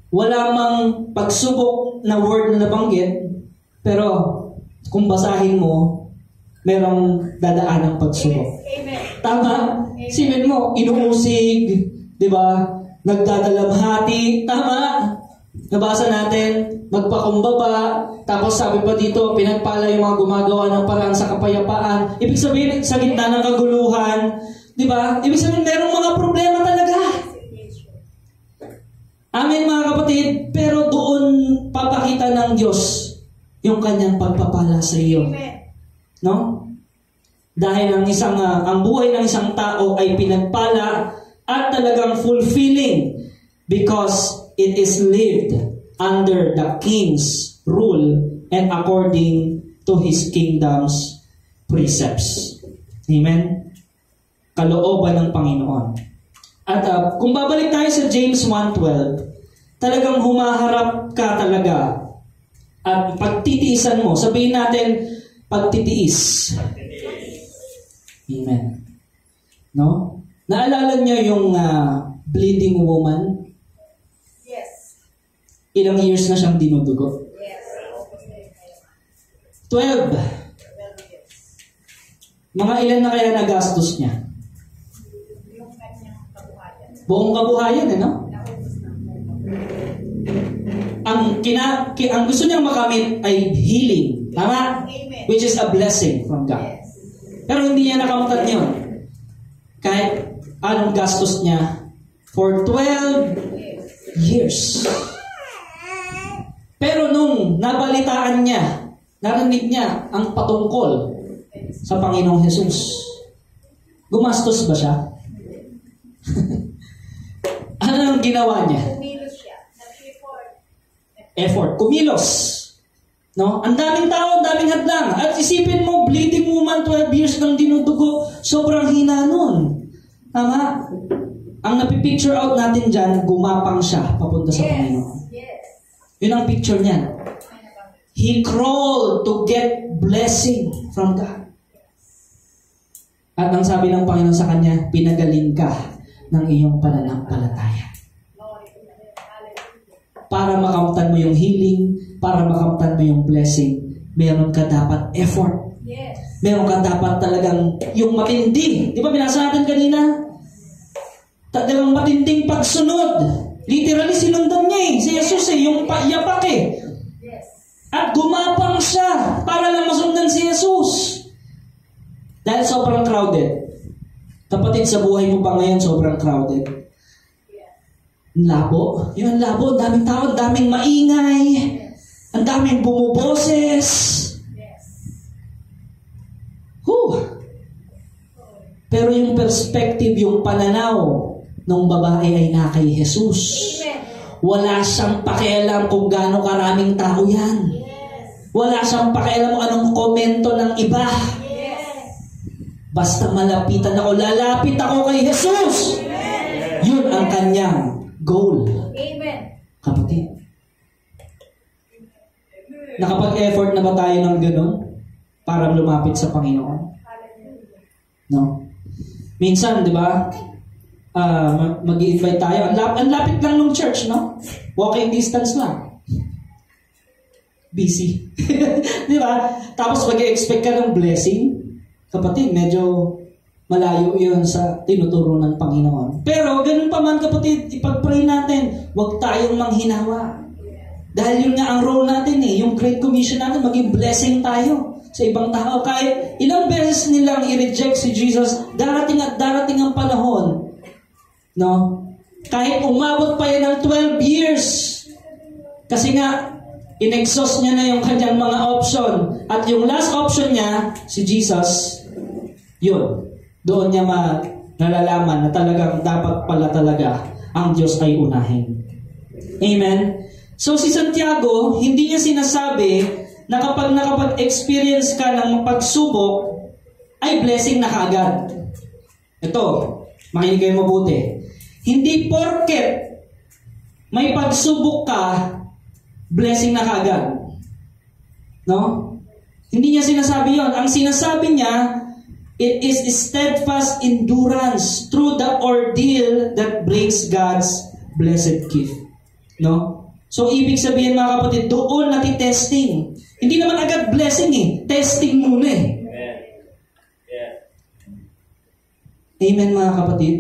wala mang pagsubok na word na nabanggit, pero kung basahin mo, merong dadaan ng pagsubok. Yes. Amen. Tama? Sipin mo, inuusig, di ba? Nagdadalamhati, tama? Nabasa natin, magpakumbaba, tapos sabi pa dito, pinagpala yung mga gumagawa ng paraan sa kapayapaan. Ibig sabihin, sa gitna ng kaguluhan, di ba? Ibig sabihin, merong mga problema talaga. Amen mga kapatid, pero doon papakita ng Diyos yung kanyang pagpapala sa iyo. No? Dahil ang buhay ng isang tao ay pinagpala at talagang fulfilling because it is lived under the King's rule and according to His kingdom's precepts. Amen? Kalooban ng Panginoon. At kung babalik tayo sa James 1:12, talagang humaharap ka talaga at pagtitiisan mo. Sabihin natin, pagtitiis. Amen. No? Naalala niyo yung bleeding woman? Yes. Ilang years na siyang dinudugo? Yes. 12. Mga ilan na kaya nagastos niya? Yung kanyang kabuhayan. Buong kabuhayan, no? Ang gusto niyang makamit ay healing. Tama? Amen. Which is a blessing from God. Yes. Pero hindi niya nakamtan yun. Kahit anong gastos niya for 12 years. Pero nung nabalitaan niya, narinig niya ang patungkol sa Panginoong Jesus, gumastos ba siya? Ano ang ginawa niya? Kumilos siya. Effort. Kumilos. No? Ang daming tao, ang daming hadlang. At isipin mo, bleeding woman, 12 years nang dinudugo, sobrang hina nun. Tama? Ang napipicture out natin dyan, gumapang siya papunta sa Panginoon. Yes. Yun ang picture niya. He crawled to get blessing from God. At ang sabi ng Panginoon sa kanya, pinagaling ka ng iyong pananampalataya. Para makamtan mo yung healing, para makamtan mo yung blessing, meron ka dapat effort. Yes. Meron ka dapat talagang yung matindi. Di ba binasa natin kanina? Talagang matinding pagsunod. Literally sinundan niya si Jesus yung yapak Yes. At gumapang siya para lang masundan si Jesus. Dahil sobrang crowded. Kapatid, sa buhay mo pa ngayon, sobrang crowded. Ang labo. Yun, ang labo. Ang daming tao, ang daming maingay. Ang daming bumuboses. Pero yung perspective, yung pananaw ng babae ay na kay Jesus. Wala siyang pakialam kung gaano karaming tao yan. Wala siyang pakialam kung anong komento ng iba. Basta malapitan ako, lalapit ako kay Jesus. Yun ang kanyang goal. Kapatid, nakapag-effort na ba tayo ng gano'n para lumapit sa Panginoon? No? Minsan, di ba, mag-i-invite tayo. Ang lapit lang ng church, no? Walking distance lang. Busy. Di ba? Tapos mag-i-expect ka ng blessing. Kapatid, medyo malayo yun sa tinuturo ng Panginoon. Pero, ganun pa man kapatid, ipag-pray natin, huwag tayong manghinawa. Dahil yun nga ang role natin yung Great Commission natin, maging blessing tayo sa ibang tao. Kahit ilang beses nilang i-reject si Jesus, darating at darating ang panahon. No? Kahit umabot pa yan ng 12 years. Kasi nga, in-exhaust niya na yung kanyang mga option. At yung last option niya, si Jesus, yun. Doon niya nalalaman na talagang dapat pala talaga ang Diyos ay unahin. Amen? So si Santiago, hindi niya sinasabi na kapag nakapag-experience ka ng pagsubok, ay blessing na kaagad. Ito, makinig kayo mabuti. Hindi porket may pagsubok ka, blessing na kaagad. No? Hindi niya sinasabi yon. Ang sinasabi niya, it is steadfast endurance through the ordeal that brings God's blessed gift. No? So, ibig sabihin mga kapatid, doon natitesting. Hindi naman agad blessing Testing muna Amen. Yeah. Amen mga kapatid.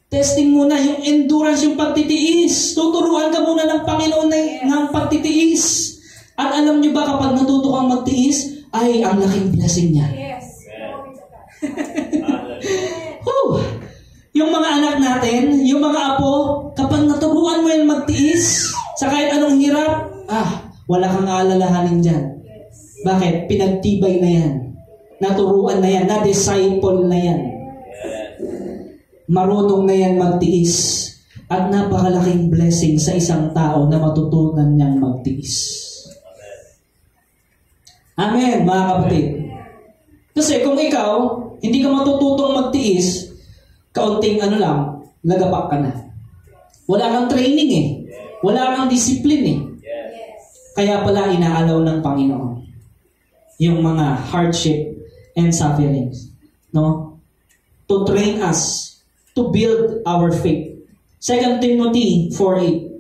Testing muna, yung endurance, yung pagtitiis. Tuturuan ka muna ng Panginoon ng pagtitiis. At alam nyo ba kapag natuto kang magtiis, ay ang laking blessing niya. Yung mga anak natin, yung mga apo, kapag naturuan mo yan magtiis, sa kahit anong hirap, wala kang aalalahanin dyan. Bakit? Pinagtibay na yan. Naturuan na yan. Na-disciple na yan. Marunong na yan magtiis. At napakalaking blessing sa isang tao na matutunan niyang magtiis. Amen, mga kapatid. Kasi kung ikaw, hindi ka matututong magtiis, kaunting lagapak ka na. Wala kang training Wala kang discipline Kaya pala inaalaw ng Panginoon yung mga hardship and sufferings. No? To train us, to build our faith. 2 Timothy 4:8.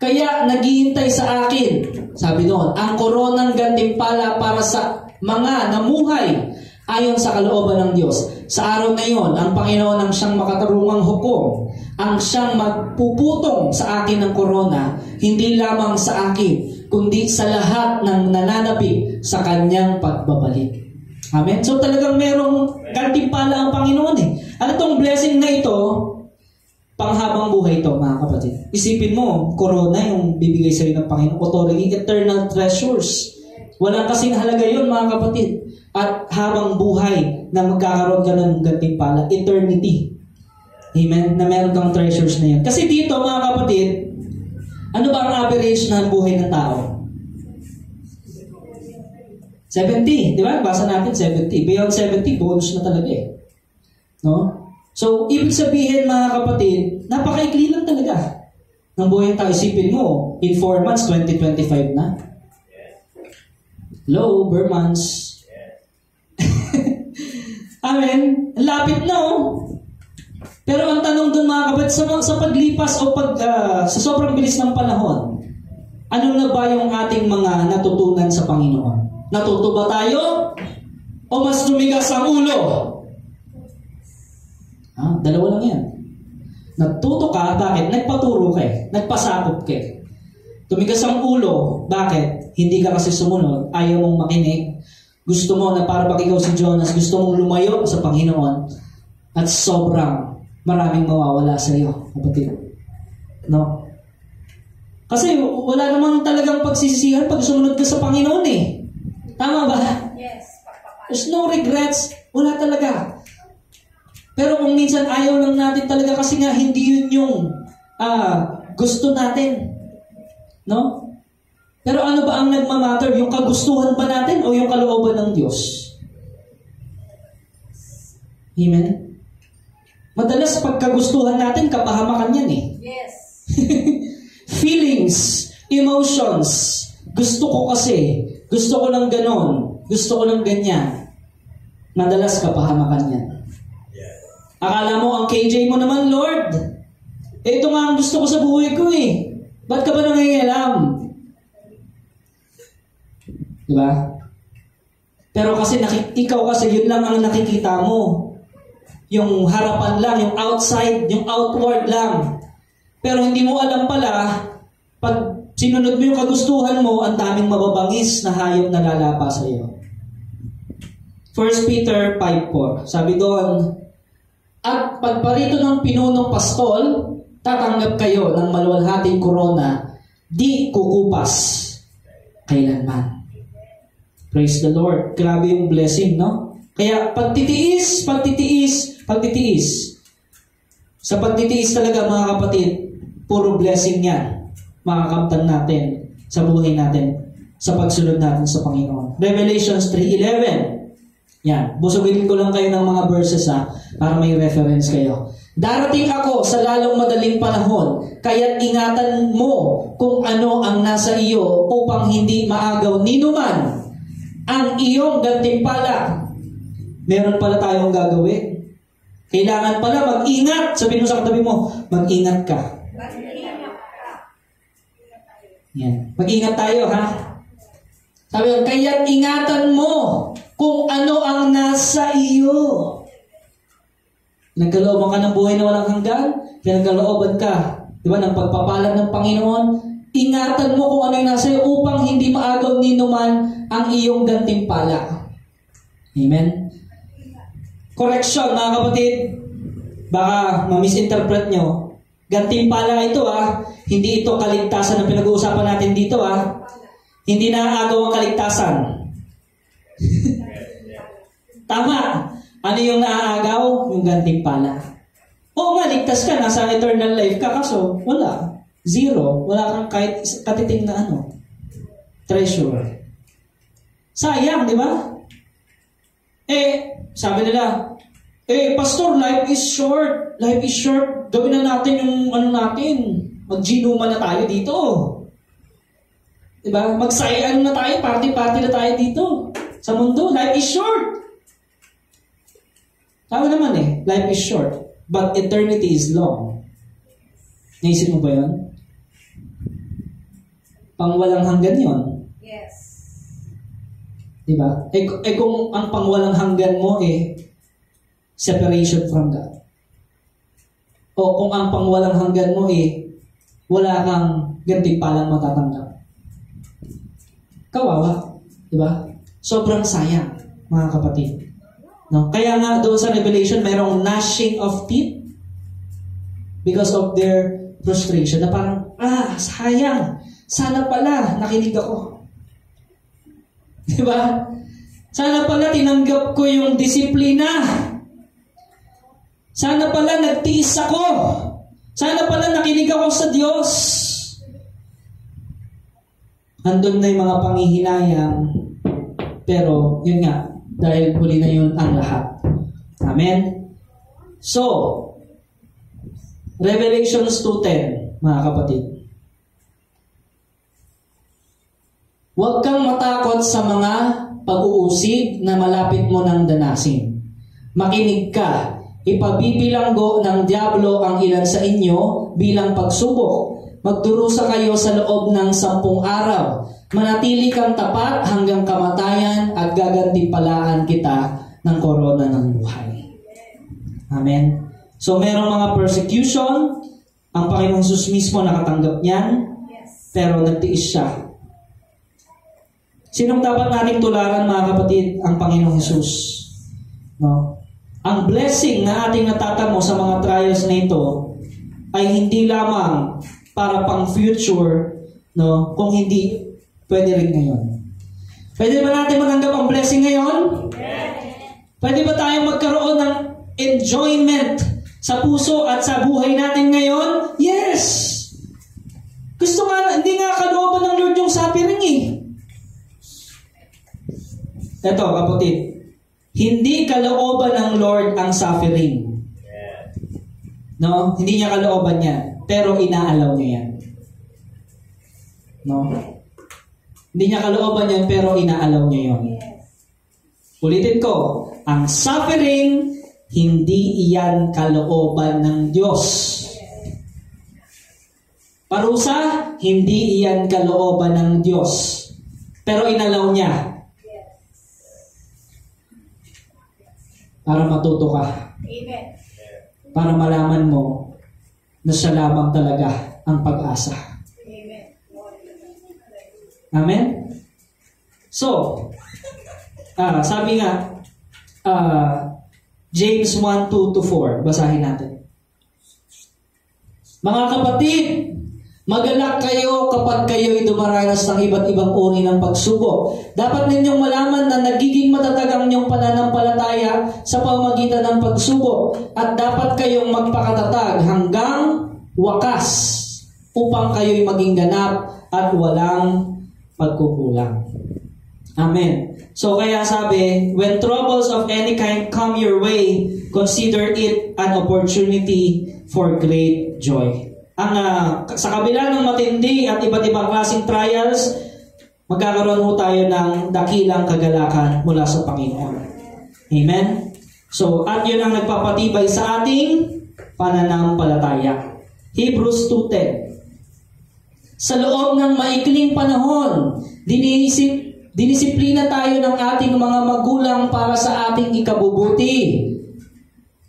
Kaya naghihintay sa akin, sabi doon, ang koronang gantimpala para sa mga namuhay ayon sa kalooban ng Diyos. Sa araw na iyon, ang Panginoon ang siyang makatarungang hukom, ang siyang magpuputong sa akin ng korona, hindi lamang sa akin, kundi sa lahat ng nananapig sa kanyang pagbabalik. Amen? So talagang merong gantimpala ang Panginoon At itong blessing na ito, panghabang buhay ito, mga kapatid. Isipin mo, corona yung bibigay sa'yo ng Panginoon. Authority, eternal treasures. Walang kasing halaga yun, mga kapatid. At habang buhay na magkakaroon ka ng gantimpala, eternity. Amen? Na meron kang treasures na yun. Kasi dito, mga kapatid, ano ba ang average na buhay ng tao? 70. Di ba? Basa natin 70. Beyond 70, bonus na talaga No? So, ibig sabihin mga kapatid, napakaikli lang talaga ng buhay ng tao. Isipin mo, in 4 months, 2025 na. Hello, Burmans. Amen. Lapit na Pero ang tanong doon mga kapatid, sa paglipas o sa sobrang bilis ng panahon, ano na ba yung ating mga natutunan sa Panginoon? Natuto ba tayo? O mas tumigas ang ulo? Dalawa lang yan. Natuto ka, bakit? Nagpaturo ka nagpasakop ka Tumigas ang ulo, bakit? Hindi ka kasi sumunod, ayaw mong makinig. Gusto mo na para ikaw si Jonas, gusto mong lumayo sa Panginoon. At sobrang maraming mawawala sa iyo, kapatid. No? Kasi wala namang talagang pagsisisihan pag sumunod ka sa Panginoon eh. Tama ba? Yes. Pagpapala. There's no regrets. Wala talaga. Pero kung minsan ayaw lang natin talaga kasi nga hindi yun yung gusto natin. No? Pero ano ba ang nagmamatter? Yung kagustuhan ba natin o yung kalooban ng Diyos? Amen? Madalas pagkagustuhan natin, kapahamakan yan eh. Yes. Feelings, emotions, gusto ko kasi, gusto ko ng ganon, gusto ko ng ganyan. Madalas kapahamakan yan. Akala mo ang KJ mo naman, Lord. Ito nga ang gusto ko sa buhay ko eh. Ba't ka ba nangingialam? Diba? Pero kasi ikaw kasi yun lang ang nakikita mo. Yung harapan lang, yung outside, yung outward lang. Pero hindi mo alam pala, pag sinunod mo yung kagustuhan mo, ang daming mababangis na hayop na lalapa sa iyo. 1 Peter 5:4. Sabi doon, at pagparito ng pinunong pastol, tatanggap kayo ng maluwalhating korona, di kukupas kailanman. Praise the Lord. Grabe yung blessing, no? Kaya pagtitiis. Sa pagtitiis talaga, mga kapatid, puro blessing yan. Makakamtan natin sa buhay natin, sa pagsunod natin sa Panginoon. Revelations 3:11. Yan. Busugin ko lang kayo ng mga verses para may reference kayo. Darating ako sa lalong madaling panahon, kaya't ingatan mo kung ano ang nasa iyo upang hindi maagaw ninuman ang iyong gantimpala. Meron pala tayong gagawin. Kailangan pala mag-ingat. Sabihin mo sa katabi mo, mag-ingat ka. Yan. Mag-ingat tayo, ha? Sabi ko, kaya't ingatan mo kung ano ang nasa iyo. Nagkalooban ka ng buhay na walang hanggan, nagkalooban ka, di ba, ng pagpapalan ng Panginoon. Ingatan mo kung ano yung nasa iyo upang hindi maagaw ninuman ang iyong gantimpala. Amen? Correction, mga kapatid. Baka ma-misinterpret nyo. Gantimpala ito, Hindi ito kaligtasan na pinag-uusapan natin dito, Hindi naaagaw ang kaligtasan. Tama. Ano yung naaagaw? Yung gantimpala. Oo nga, ligtas ka. Nasa eternal life ka. Kaso, wala. Zero. Wala kang kahit katiting na treasure. Sayang, di ba? Sabi nila, pastor, life is short. Life is short. Gawin na natin yung natin. Mag-ginuma na tayo dito. Diba? Mag-sayang na tayo. Party-party na tayo dito. Sa mundo, life is short. Tama naman life is short. But eternity is long. Naisip mo ba yun? Pangwalang hanggan yun. Yes. Diba? Kung ang pangwalang hanggan mo separation from God. O kung ang pangwalang hanggan mo wala kang gantimpalang matatanggap. Kawawa. Diba? Sobrang sayang, mga kapatid. No? Kaya nga doon sa Revelation, mayroong gnashing of teeth because of their frustration. Na parang, sayang. Sana pala nakinig ako. Diba? Sana pala tinanggap ko yung disiplina. Sana pala nagtiis ako. Sana pala nakinig ako sa Diyos. Andun na yung mga panghihinayang. Pero, yun nga, dahil huli na yun ang lahat. Amen? So, Revelations 2:10, mga kapatid. Huwag kang matakot sa mga pag-uusig na malapit mo ng danasin. Makinig ka. Ipabibilanggo ng Diablo ang ilan sa inyo bilang pagsubok. Magdurusa kayo sa loob ng 10 araw. Manatili kang tapat hanggang kamatayan at gagantimpalaan kita ng korona ng buhay. Amen. So, merong mga persecution. Ang Panginoong Jesus mismo nakatanggap niyan. Pero nagtiis siya. Sinong dapat nating tularan, mga kapatid? Ang Panginoong Jesus. No? ang blessing na ating natatamo sa mga trials na ito ay hindi lamang para pang future, no? Kung hindi, pwede rin ngayon. Pwede ba natin matanggap ang blessing ngayon? Pwede ba tayong magkaroon ng enjoyment sa puso at sa buhay natin ngayon? Yes! Gusto nga, hindi nga kalooban ng Lord yung suffering eh. Ito, kapatid. Hindi kalooban ng Lord ang suffering. No? Hindi niya kalooban yan. Pero inaalaw niya yan. No? Hindi niya kalooban yan, pero inaalaw niya yun. Ulitin ko, ang suffering, hindi iyan kalooban ng Diyos. Parusa, hindi iyan kalooban ng Diyos. Pero inalaw niya. Para matuto ka. Amen. Para malaman mo na siya lamang talaga ang pag-asa. Amen. Amen? So, sabi nga, James 1:2-4, basahin natin. Mga kapatid, magalak kayo kapag kayo'y dumaranas ng iba't ibang uri ng pagsubok. Dapat ninyong malaman na nagiging matatag ang inyong pananampalataya sa pamamagitan ng pagsubok at dapat kayong magpakatatag hanggang wakas upang kayo'y maging ganap at walang pagkukulang. Amen. So kaya sabi, when troubles of any kind come your way, consider it an opportunity for great joy. Sa kabila ng matindi at iba't ibang klaseng trials, magkakaroon mo tayo ng dakilang kagalakan mula sa Panginoon. Amen? So, at yun ang nagpapatibay sa ating pananampalataya. Hebrews 2:10. Sa loob ng maikling panahon, dinisiplina tayo ng ating mga magulang para sa ating ikabubuti.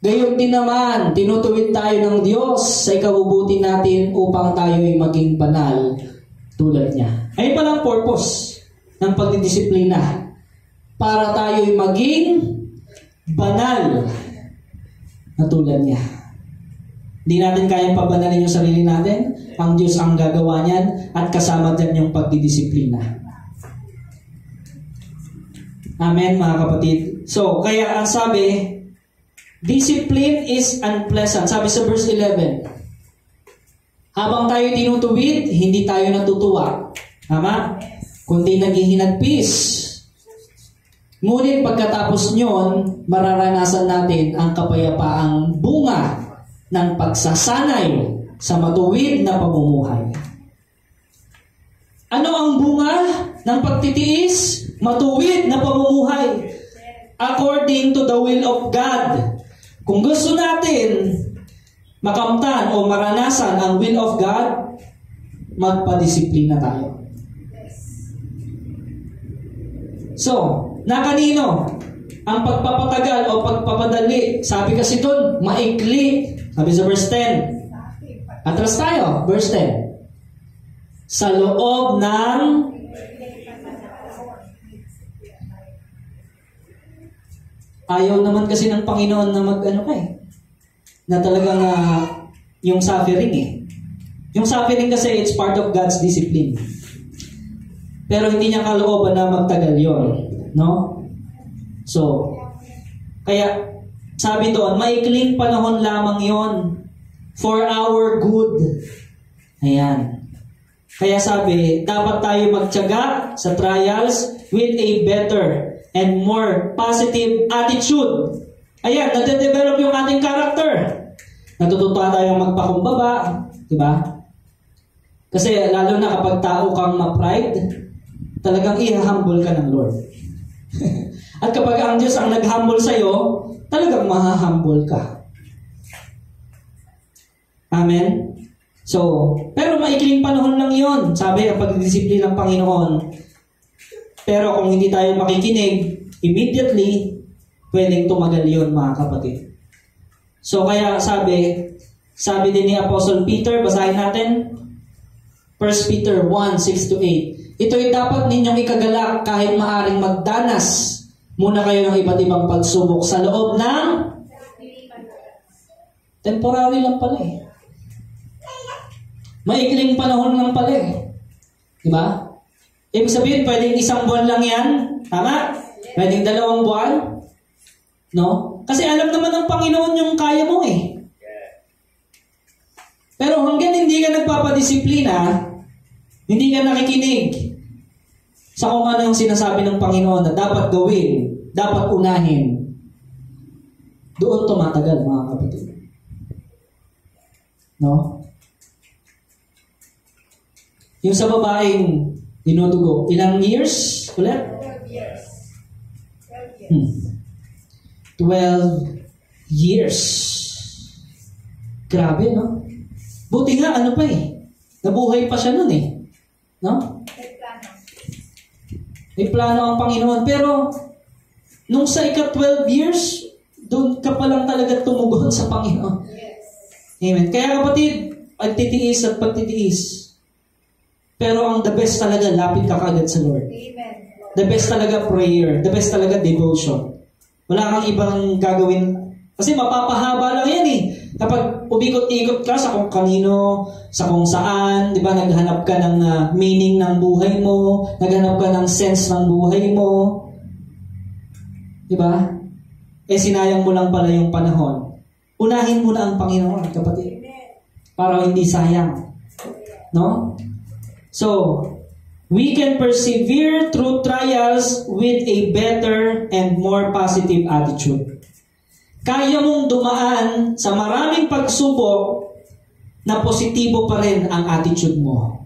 Gayon din naman, tinutuwid tayo ng Diyos sa ikabubuti natin upang tayo'y maging banal tulad niya. Ayun palang purpose ng pagdidisiplina. Para tayo'y maging banal na tulad niya. Hindi natin kayang pabanalin yung sarili natin. Ang Diyos ang gagawa niyan at kasama dyan yung pagdidisiplina. Amen, mga kapatid. So, kaya ang sabi, discipline is unpleasant. Sabi sa verse 11, habang tayo tinutuwid, hindi tayo natutuwa. Tama? Kundi naghihinagpis. Ngunit pagkatapos nyon, mararanasan natin ang kapayapaang bunga ng pagsasanay sa matuwid na pamumuhay. Ano ang bunga ng pagtitiis? Matuwid na pamumuhay. According to the will of God. Kung gusto natin makamtan o maranasan ang will of God, magpadisiplina tayo. So, na kanino? Ang pagpapatagal o pagpapadali, sabi kasi doon, maikli. Sabi sa verse 10. Atras tayo, verse 10. Sa loob ng ayaw naman kasi ng Panginoon na na talagang yung suffering eh. Yung suffering kasi it's part of God's discipline. Pero hindi niya kalooban na magtagal yon, no? So, kaya sabi doon, maikling panahon lamang yon for our good. Ayan. Kaya sabi, dapat tayo magtiyaga sa trials with a better and more positive attitude. Ayan, nade-develop yung ating character. Natututo tayong magpakumbaba, di ba? Kasi lalo na kapag tao kang ma-pride, talagang i-humble ka ng Lord. At kapag ang Diyos ang nag-humble sa'yo, talagang ma-humble ka. Amen? So, pero maikling panahon lang yon, sabi ang pagdidisiplina ng Panginoon. Pero kung hindi tayo makikinig, immediately, pwedeng tumagal yun, mga kapatid. So, kaya sabi din ni Apostle Peter, basahin natin, 1 Peter 1:6-8. Ito'y dapat ninyong ikagalak kahit maaring magdanas muna kayo ng iba't ibang pagsubok sa loob ng Temporary lang pala eh. Maikling panahon lang pala eh. Diba? Ibig sabihin, pwedeng 1 buwan lang yan. Tama? Pwedeng 2 buwan. No? Kasi alam naman ng Panginoon yung kaya mo eh. Pero hanggang hindi ka nagpapadisiplina, hindi ka nakikinig sa kung ano yung sinasabi ng Panginoon na dapat gawin, dapat unahin, doon tumatagal, mga kapatid. No? Yung sa babaeng dinudugo, ilang years ulit? 12 years. 12 years. Grabe, no? Buti nga, ano pa eh. Nabuhay pa siya nun eh. No? May plano ang Panginoon. Pero, nung sa ika-12 years, doon ka pa lang talaga tumugon sa Panginoon. Amen. Kaya kapatid, pagtitiis at pagtitiis. Pero ang the best talaga, lapit ka kaagad sa Lord. Amen. The best talaga prayer. The best talaga devotion. Wala kang ibang gagawin. Kasi mapapahaba lang yan eh. Kapag umikot-ikot ka sa kung kanino, sa kung saan, di ba, naghanap ka ng meaning ng buhay mo, naghanap ka ng sense ng buhay mo. Di ba? Eh, sinayang mo lang pala yung panahon. Unahin mo na ang Panginoon, kapatid. Para hindi sayang. No? So, we can persevere through trials with a better and more positive attitude. Kaya mong dumaan sa maraming pagsubok na positibo pa rin ang attitude mo.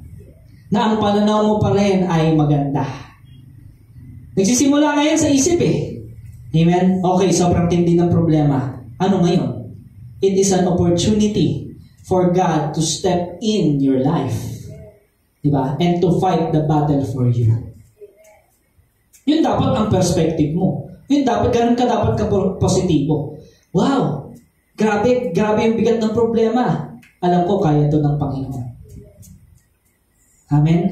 Na ang pananaw mo pa rin ay maganda. Nagsisimula ngayon sa isip eh. Amen? Okay, sobrang tindi ng problema. Ano ngayon? It is an opportunity for God to step in your life. Diba? And to fight the battle for you. Yun dapat ang perspective mo. Yun dapat, ganun ka dapat ka positibo. Wow! Grabe yung bigat ng problema. Alam ko, kaya ito ng Panginoon. Amen?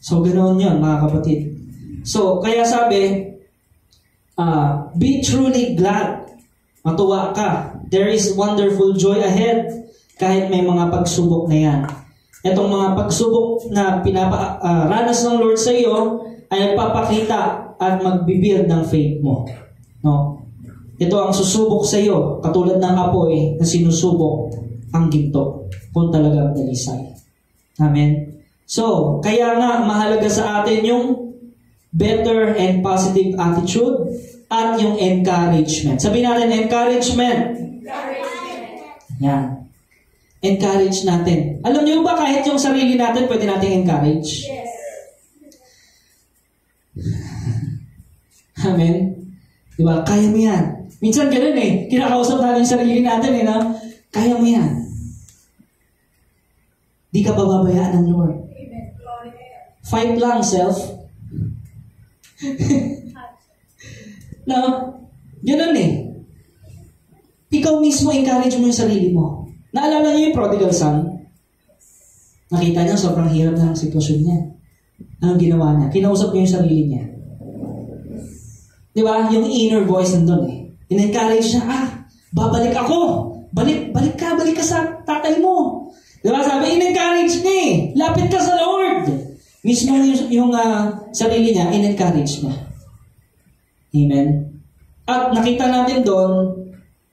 So, ganoon yun, mga kapatid. So, kaya sabi, be truly glad. Matuwa ka. There is wonderful joy ahead kahit may mga pagsubok na yan. Itong mga pagsubok na ranas ng Lord sa iyo ay nagpapakita at magbibuild ng faith mo. No? Ito ang susubok sa iyo, katulad ng apoy na sinusubok ang ginto kung talagang dalisay. Amen? So, kaya nga mahalaga sa atin yung better and positive attitude at yung encouragement. Sabihin natin, encouragement. Yan. Encourage natin. Alam niyo ba kahit yung sarili natin pwede natin encourage? Yes. Amen? Diba? Kaya mo yan. Minsan ganun eh. Kinakausap natin yung sarili natin eh. No? Kaya mo yan. Di ka bababayaan ng Lord. Fight lang, self. No? Ganun eh. Ikaw mismo encourage mo yung sarili mo. Naalala niyo yung prodigal son? Nakita niya sobrang hirap na ang sitwasyon niya. Anong ginawa niya? Kinausap niya yung sarili niya. Di ba? Yung inner voice nandun eh. In-encourage siya, babalik ako. Balik ka sa tatay mo. Di ba? Sabi, in-encourage niya eh. Lapit ka sa Lord. Mismo yung sarili niya, in-encourage niya. Amen? At nakita natin doon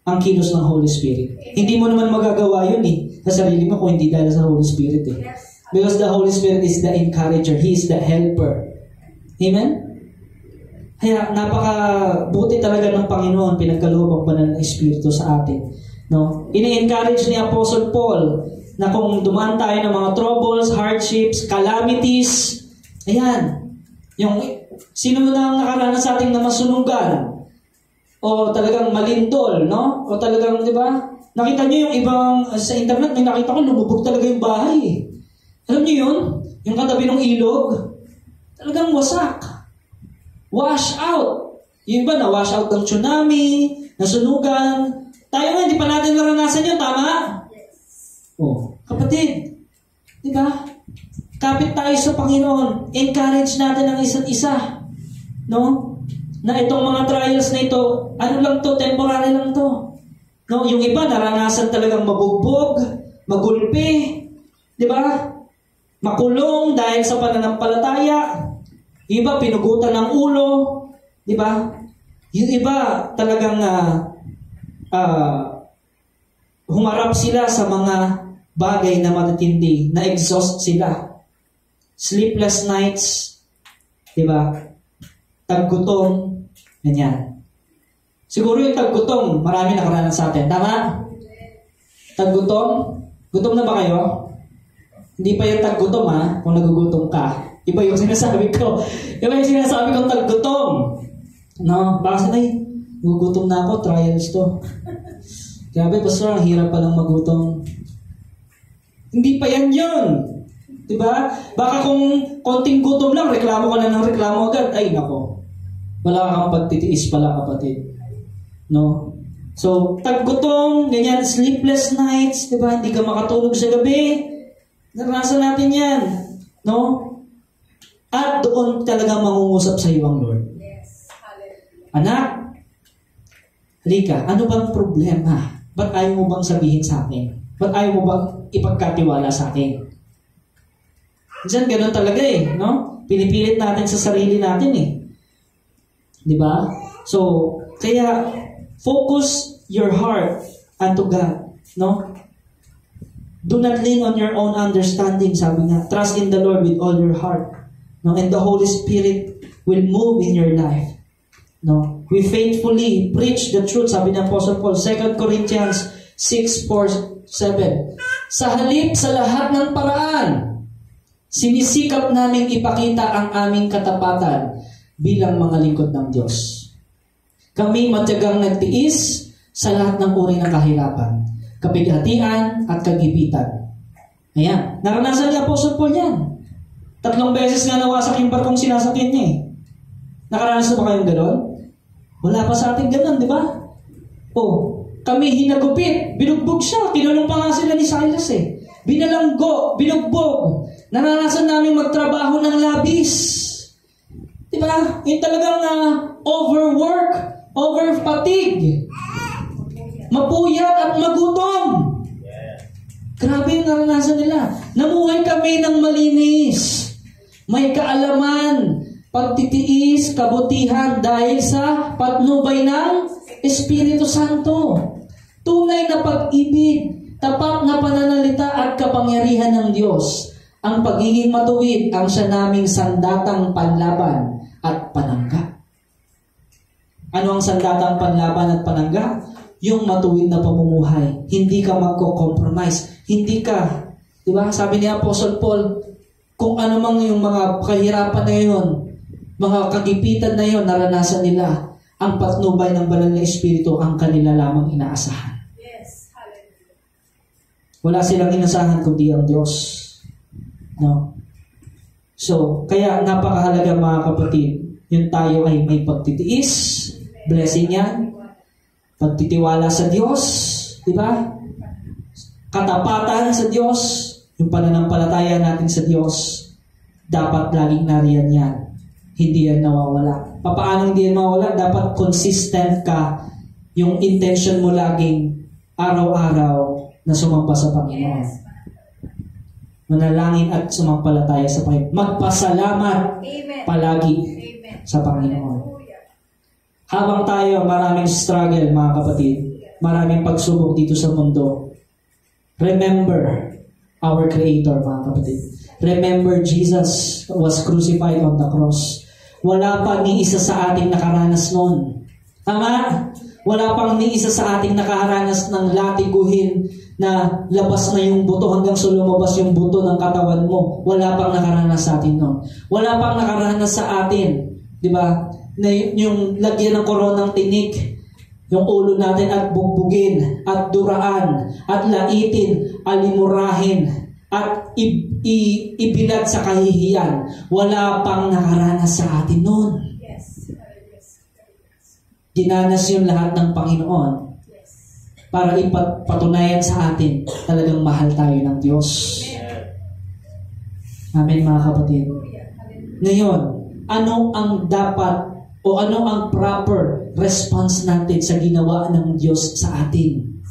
ang kilos ng Holy Spirit. Hindi mo naman magagawa yun eh sa sarili mo kung hindi dahil sa Holy Spirit eh. Because the Holy Spirit is the encourager. He is the helper. Amen? Kaya napakabuti talaga ng Panginoon, pinagkaloob ang banal na Espiritu sa atin. No? Ini-encourage ni Apostle Paul na kung dumaan tayo ng mga troubles, hardships, calamities, ayan, yung sino na nakaranas sa ating na masunugan, o talagang malindol, no? O talagang, di ba? Nakita niyo yung ibang, sa internet, may nakita ko, lumubog talaga yung bahay. Alam niyo yun? Yung katabi ng ilog, talagang wasak. Wash out. Yung iba, na-wash out ng tsunami, nasunugan. Tayo nga, hindi pa natin naranasan yun, tama? Oh, kapatid, di ba? Kapit tayo sa Panginoon. Encourage natin ang isa't isa. No? Na itong mga trials na ito, ano lang to, temporary lang to. No, yung iba naranasan talagang mabugbog, magulpi, di ba? Makulong dahil sa pananampalataya. Yung iba pinugutan ng ulo, di ba? Yung iba talagang humarap sila sa mga bagay na matitindi, na exhaust sila. Sleepless nights, di ba? Taggutom, ganyan. Siguro yung taggutom, marami nakaranas sa atin. Tama? Taggutom? Gutom na ba kayo? Hindi pa yung taggutom kung nagugutom ka. Iba yung sinasabi ko. Iba yung sinasabi kong taggutom. No? Baka ay, gugutom na ako, trials to. Grabe, pastor, ang hirap palang magutom. Hindi pa yan yun. Diba? Baka kung konting gutom lang, reklamo ka na ng reklamo agad. Ay, nako. Wala kang pagtitiis pala, kapatid. No? So, taggutom, ganyan, sleepless nights, di ba? Hindi ka makatulog sa gabi. Naranasan natin yan. No? At doon talaga mangungusap sa iyo ang Lord. Yes. Hallelujah. Anak, halika, ano bang problema? Ba't ayaw mo bang sabihin sa akin? Ba't ayaw mo bang ipagkatiwala sa akin? Minsan ganun talaga no? Pinipilit natin sa sarili natin Di ba? So, kaya, focus your heart unto God, no? Do not lean on your own understanding, sabi nga. Trust in the Lord with all your heart, no? And the Holy Spirit will move in your life, no? We faithfully preach the truth, sabi ng Apostle Paul, 2 Corinthians 6:4-7. Sa halip sa lahat ng paraan, sinisikap naming ipakita ang aming katapatan bilang mga lingkod ng Diyos. Kami matyagang nagtiis sa lahat ng uri ng kahirapan, kapighatian at kagipitan. Ayan. Naranasan ni Apostle Paul yan. 3 beses nga nawasak yung barkong sinasakyan niya Nakaranas na ba kayong gano'n? Wala pa sa ating gano'n, di ba? Kami hinagupit. Binugbog siya. Tinulong pa nga sila ni Silas Binalanggo, binugbog. Naranasan namin magtrabaho ng labis. Di ba? Yung talagang overwork, over-fatigue, mapuyat at magutom. Grabe yung naranasan nila. Namuhay kami ng malinis. May kaalaman, pagtitiis, kabutihan dahil sa patnubay ng Espiritu Santo. Tunay na pag-ibig, tapat na pananalita at kapangyarihan ng Diyos. Ang pagiging matuwid ang siya naming sandatang panlaban at panangga. Ano ang sandatang panlaban at panangga? Yung matuwid na pamumuhay. Hindi ka magko-compromise. Hindi ka, di ba? Sabi ni Apostle Paul, kung ano mang yung mga kahirapan na yun, mga kagipitan na yun, naranasan nila, ang patnubay ng banal na Espiritu ang kanila lamang inaasahan. Yes. Hallelujah. Wala silang inasahan kundi ang Diyos. No? So, kaya napakahalaga mga kapatid, yung tayo ay may pagtitiis, blessing yan, pagtitiwala sa Diyos, di ba? Katapatan sa Diyos, yung pananampalataya natin sa Diyos, dapat laging nariyan yan. Hindi yan nawawala. Paano hindi yan mawawala? Dapat consistent ka, yung intention mo laging araw-araw na sumamba sa Panginoon. Manalangin at sumampalataya sa Panginoon. Magpasalamat palagi sa Panginoon. Habang tayo maraming struggle, mga kapatid, maraming pagsubok dito sa mundo, remember our Creator, mga kapatid. Remember Jesus was crucified on the cross. Wala pa ni isa sa ating nakaranas noon. Tama? Wala pang ni isa sa ating nakaranas ng latiguhin na labas na yung buto hanggang sa lumabas yung buto ng katawan mo. Wala pang nakaranas sa atin noon. Wala pang nakaranas sa atin, di ba? Na yung lagyan ng koronang tinik, yung ulo natin at bugbugin, at duraan, at laitin, alimurahin, at ibilad sa kahihiyan. Wala pang nakaranas sa atin noon. Yes. Dinanas yung lahat ng Panginoon para ipatunayan sa atin talagang mahal tayo ng Diyos. Amen, mga kapatid. Ngayon, ano ang dapat o ano ang proper response natin sa ginawa ng Diyos sa atin?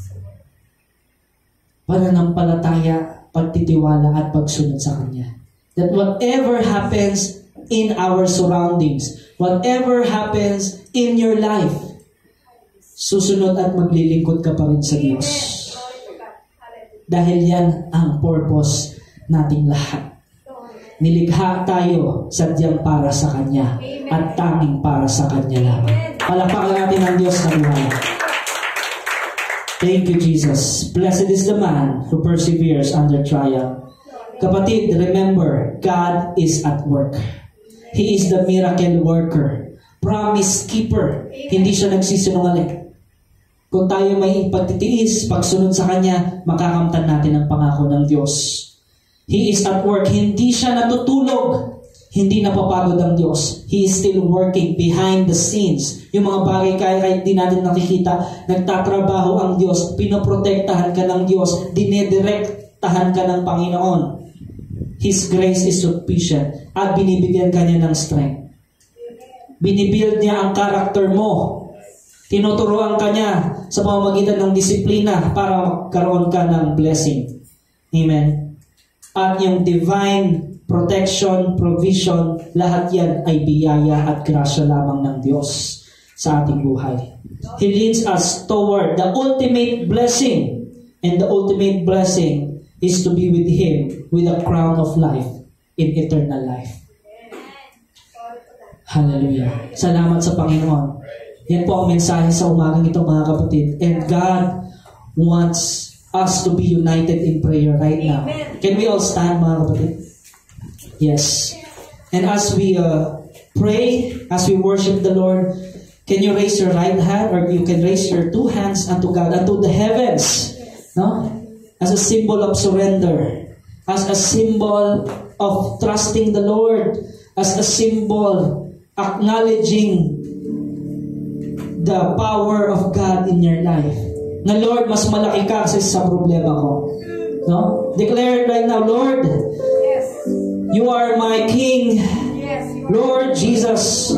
pananampalataya, pagtitiwala at pagsunod sa Kanya. That whatever happens in our surroundings, whatever happens in your life, susunod at maglilingkod ka pa rin sa Diyos. Dahil yan ang purpose nating lahat. Nilikha tayo sadyang para sa Kanya at tanging para sa Kanya lamang. Palakpakan natin ang Diyos na buhay. Thank you, Jesus. Blessed is the man who perseveres under trial. Kapatid, remember, God is at work. He is the miracle worker, promise keeper. Hindi siya nagsisinungaling. Kung tayo may pagtitiis, pagsunod sa Kanya, makakamtan natin ang pangako ng Diyos. He is at work. Hindi siya natutulog. Hindi napapagod ang Diyos. He is still working behind the scenes. Yung mga bagay kahit di natin nakikita, nagtatrabaho ang Diyos, pinoprotektahan ka ng Diyos, dinedirektahan ka ng Panginoon. His grace is sufficient at binibigyan ka niya ng strength. Binibuild niya ang character mo. Tinuturuan ka niya sa pamamagitan ng disiplina para magkaroon ka ng blessing. Amen. At yung divine protection, provision, lahat yan ay biyaya at grasya lamang ng Diyos sa ating buhay. He leads us toward the ultimate blessing. And the ultimate blessing is to be with Him with a crown of life in eternal life. Hallelujah. Salamat sa Panginoon. Yan po ang mensahe sa umagang ito, mga kapatid. And God wants us to be united in prayer right now. Can we all stand, mga kapatid? Yes. And as we pray, as we worship the Lord, can you raise your right hand, or you can raise your two hands unto God, unto the heavens, no? As a symbol of surrender, as a symbol of trusting the Lord, as a symbol acknowledging the power of God in your life. Na Lord, mas malaki ka kasi sa problema ko. No? Declare right now, Lord, You are my King. Lord Jesus,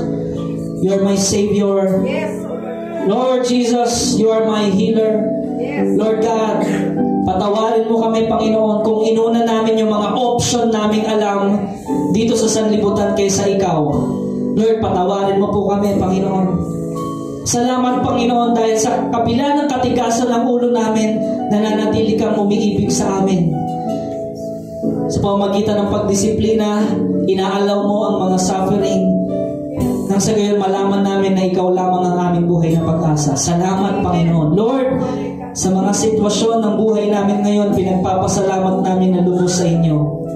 You are my Savior. Lord Jesus, You are my healer. Lord God, patawarin mo kami, Panginoon, kung inuna namin yung mga option naming alam dito sa sanlibutan kaysa Ikaw. Lord, patawarin mo po kami, Panginoon. Salamat, Panginoon, dahil sa kabila ng katigasan ng ulo namin, nananatili kang umiibig sa amin. Sa pamamagitan ng pagdisiplina, inaalaw mo ang mga suffering, nang sa gayon malaman namin na Ikaw lamang ang aming buhay na pag-asa. Salamat, Panginoon. Lord, sa mga sitwasyon ng buhay namin ngayon, pinagpapasalamat namin na lubos sa inyo.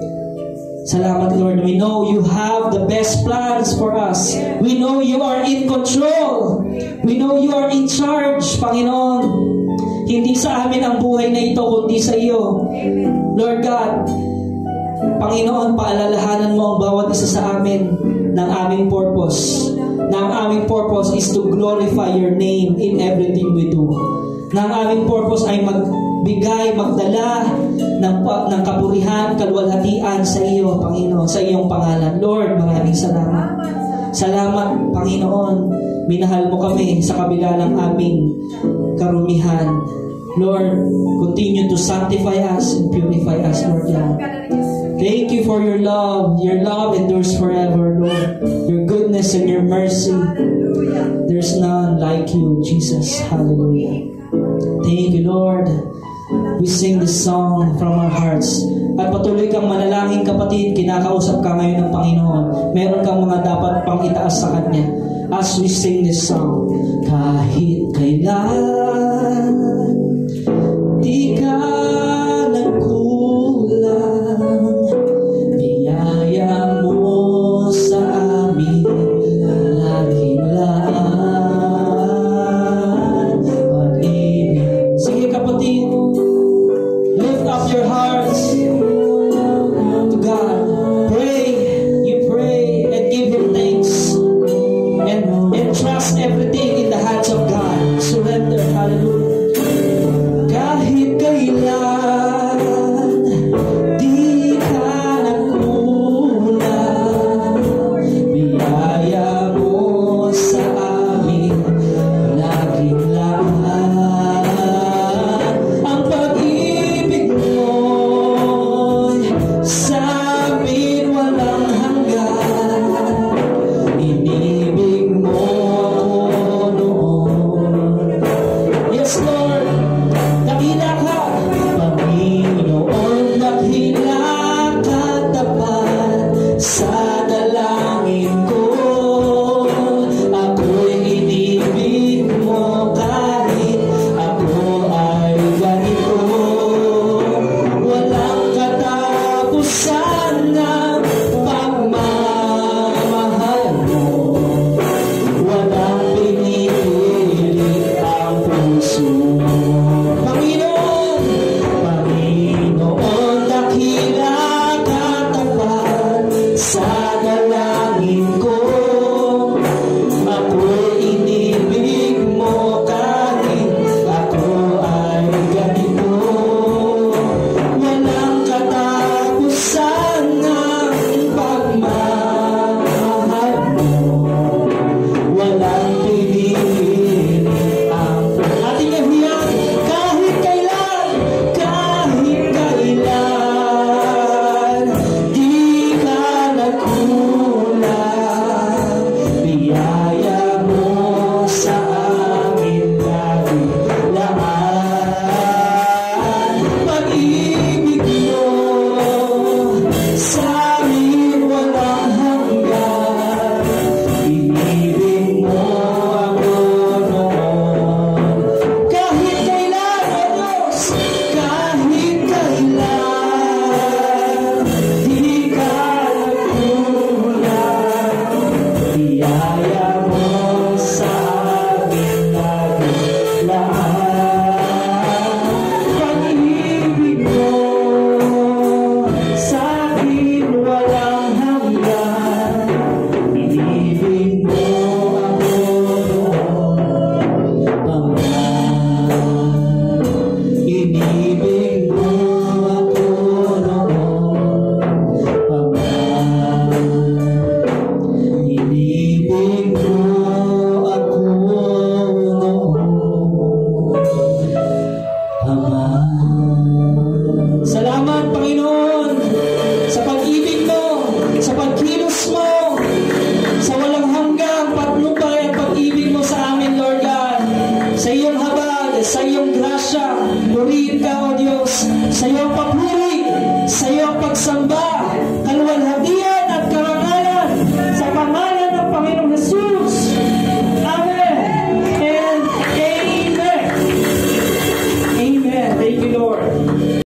Salamat, Lord. We know You have the best plans for us. We know You are in control. We know You are in charge, Panginoon. Hindi sa amin ang buhay na ito, kundi sa Iyo. Lord God, Panginoon, paalalahanan mo ang bawat isa sa amin ng aming purpose. Na ang aming purpose is to glorify Your name in everything we do. Na ang aming purpose ay magbigay, magdala ng kapurihan, kalwalhatian sa iyo, Panginoon, sa iyong pangalan. Lord, maraming salamat. Salamat, Panginoon. Minahal mo kami sa kabila ng aming karumihan. Lord, continue to sanctify us and purify us, Lord God. Thank You for Your love. Your love endures forever, Lord. Your goodness and Your mercy. There's none like You, Jesus. Hallelujah. Thank You, Lord. We sing this song from our hearts. At patuloy kang manalangin, kapatid. Kinakausap ka ngayon ng Panginoon. Meron kang mga dapat pang itaas sa Kanya. As we sing this song. Kahit kailan di ka nagkulang, biyaya mo sa amin laging laan. Pag-ibig. Sige, kapatid. Lift up your hearts to God. Pray. You pray and give Him thanks. And trust everything in the hands of God. Surrender. Hallelujah. Panginoon, sa pag-ibig mo, sa pagkilos mo, sa walang hanggang patnubay at pag-ibig mo sa amin, Lord God. Sa iyong habag, sa iyong grasya, purihin ka, O Diyos. Sa iyong papuri, sa iyong pagsamba, kalwalhati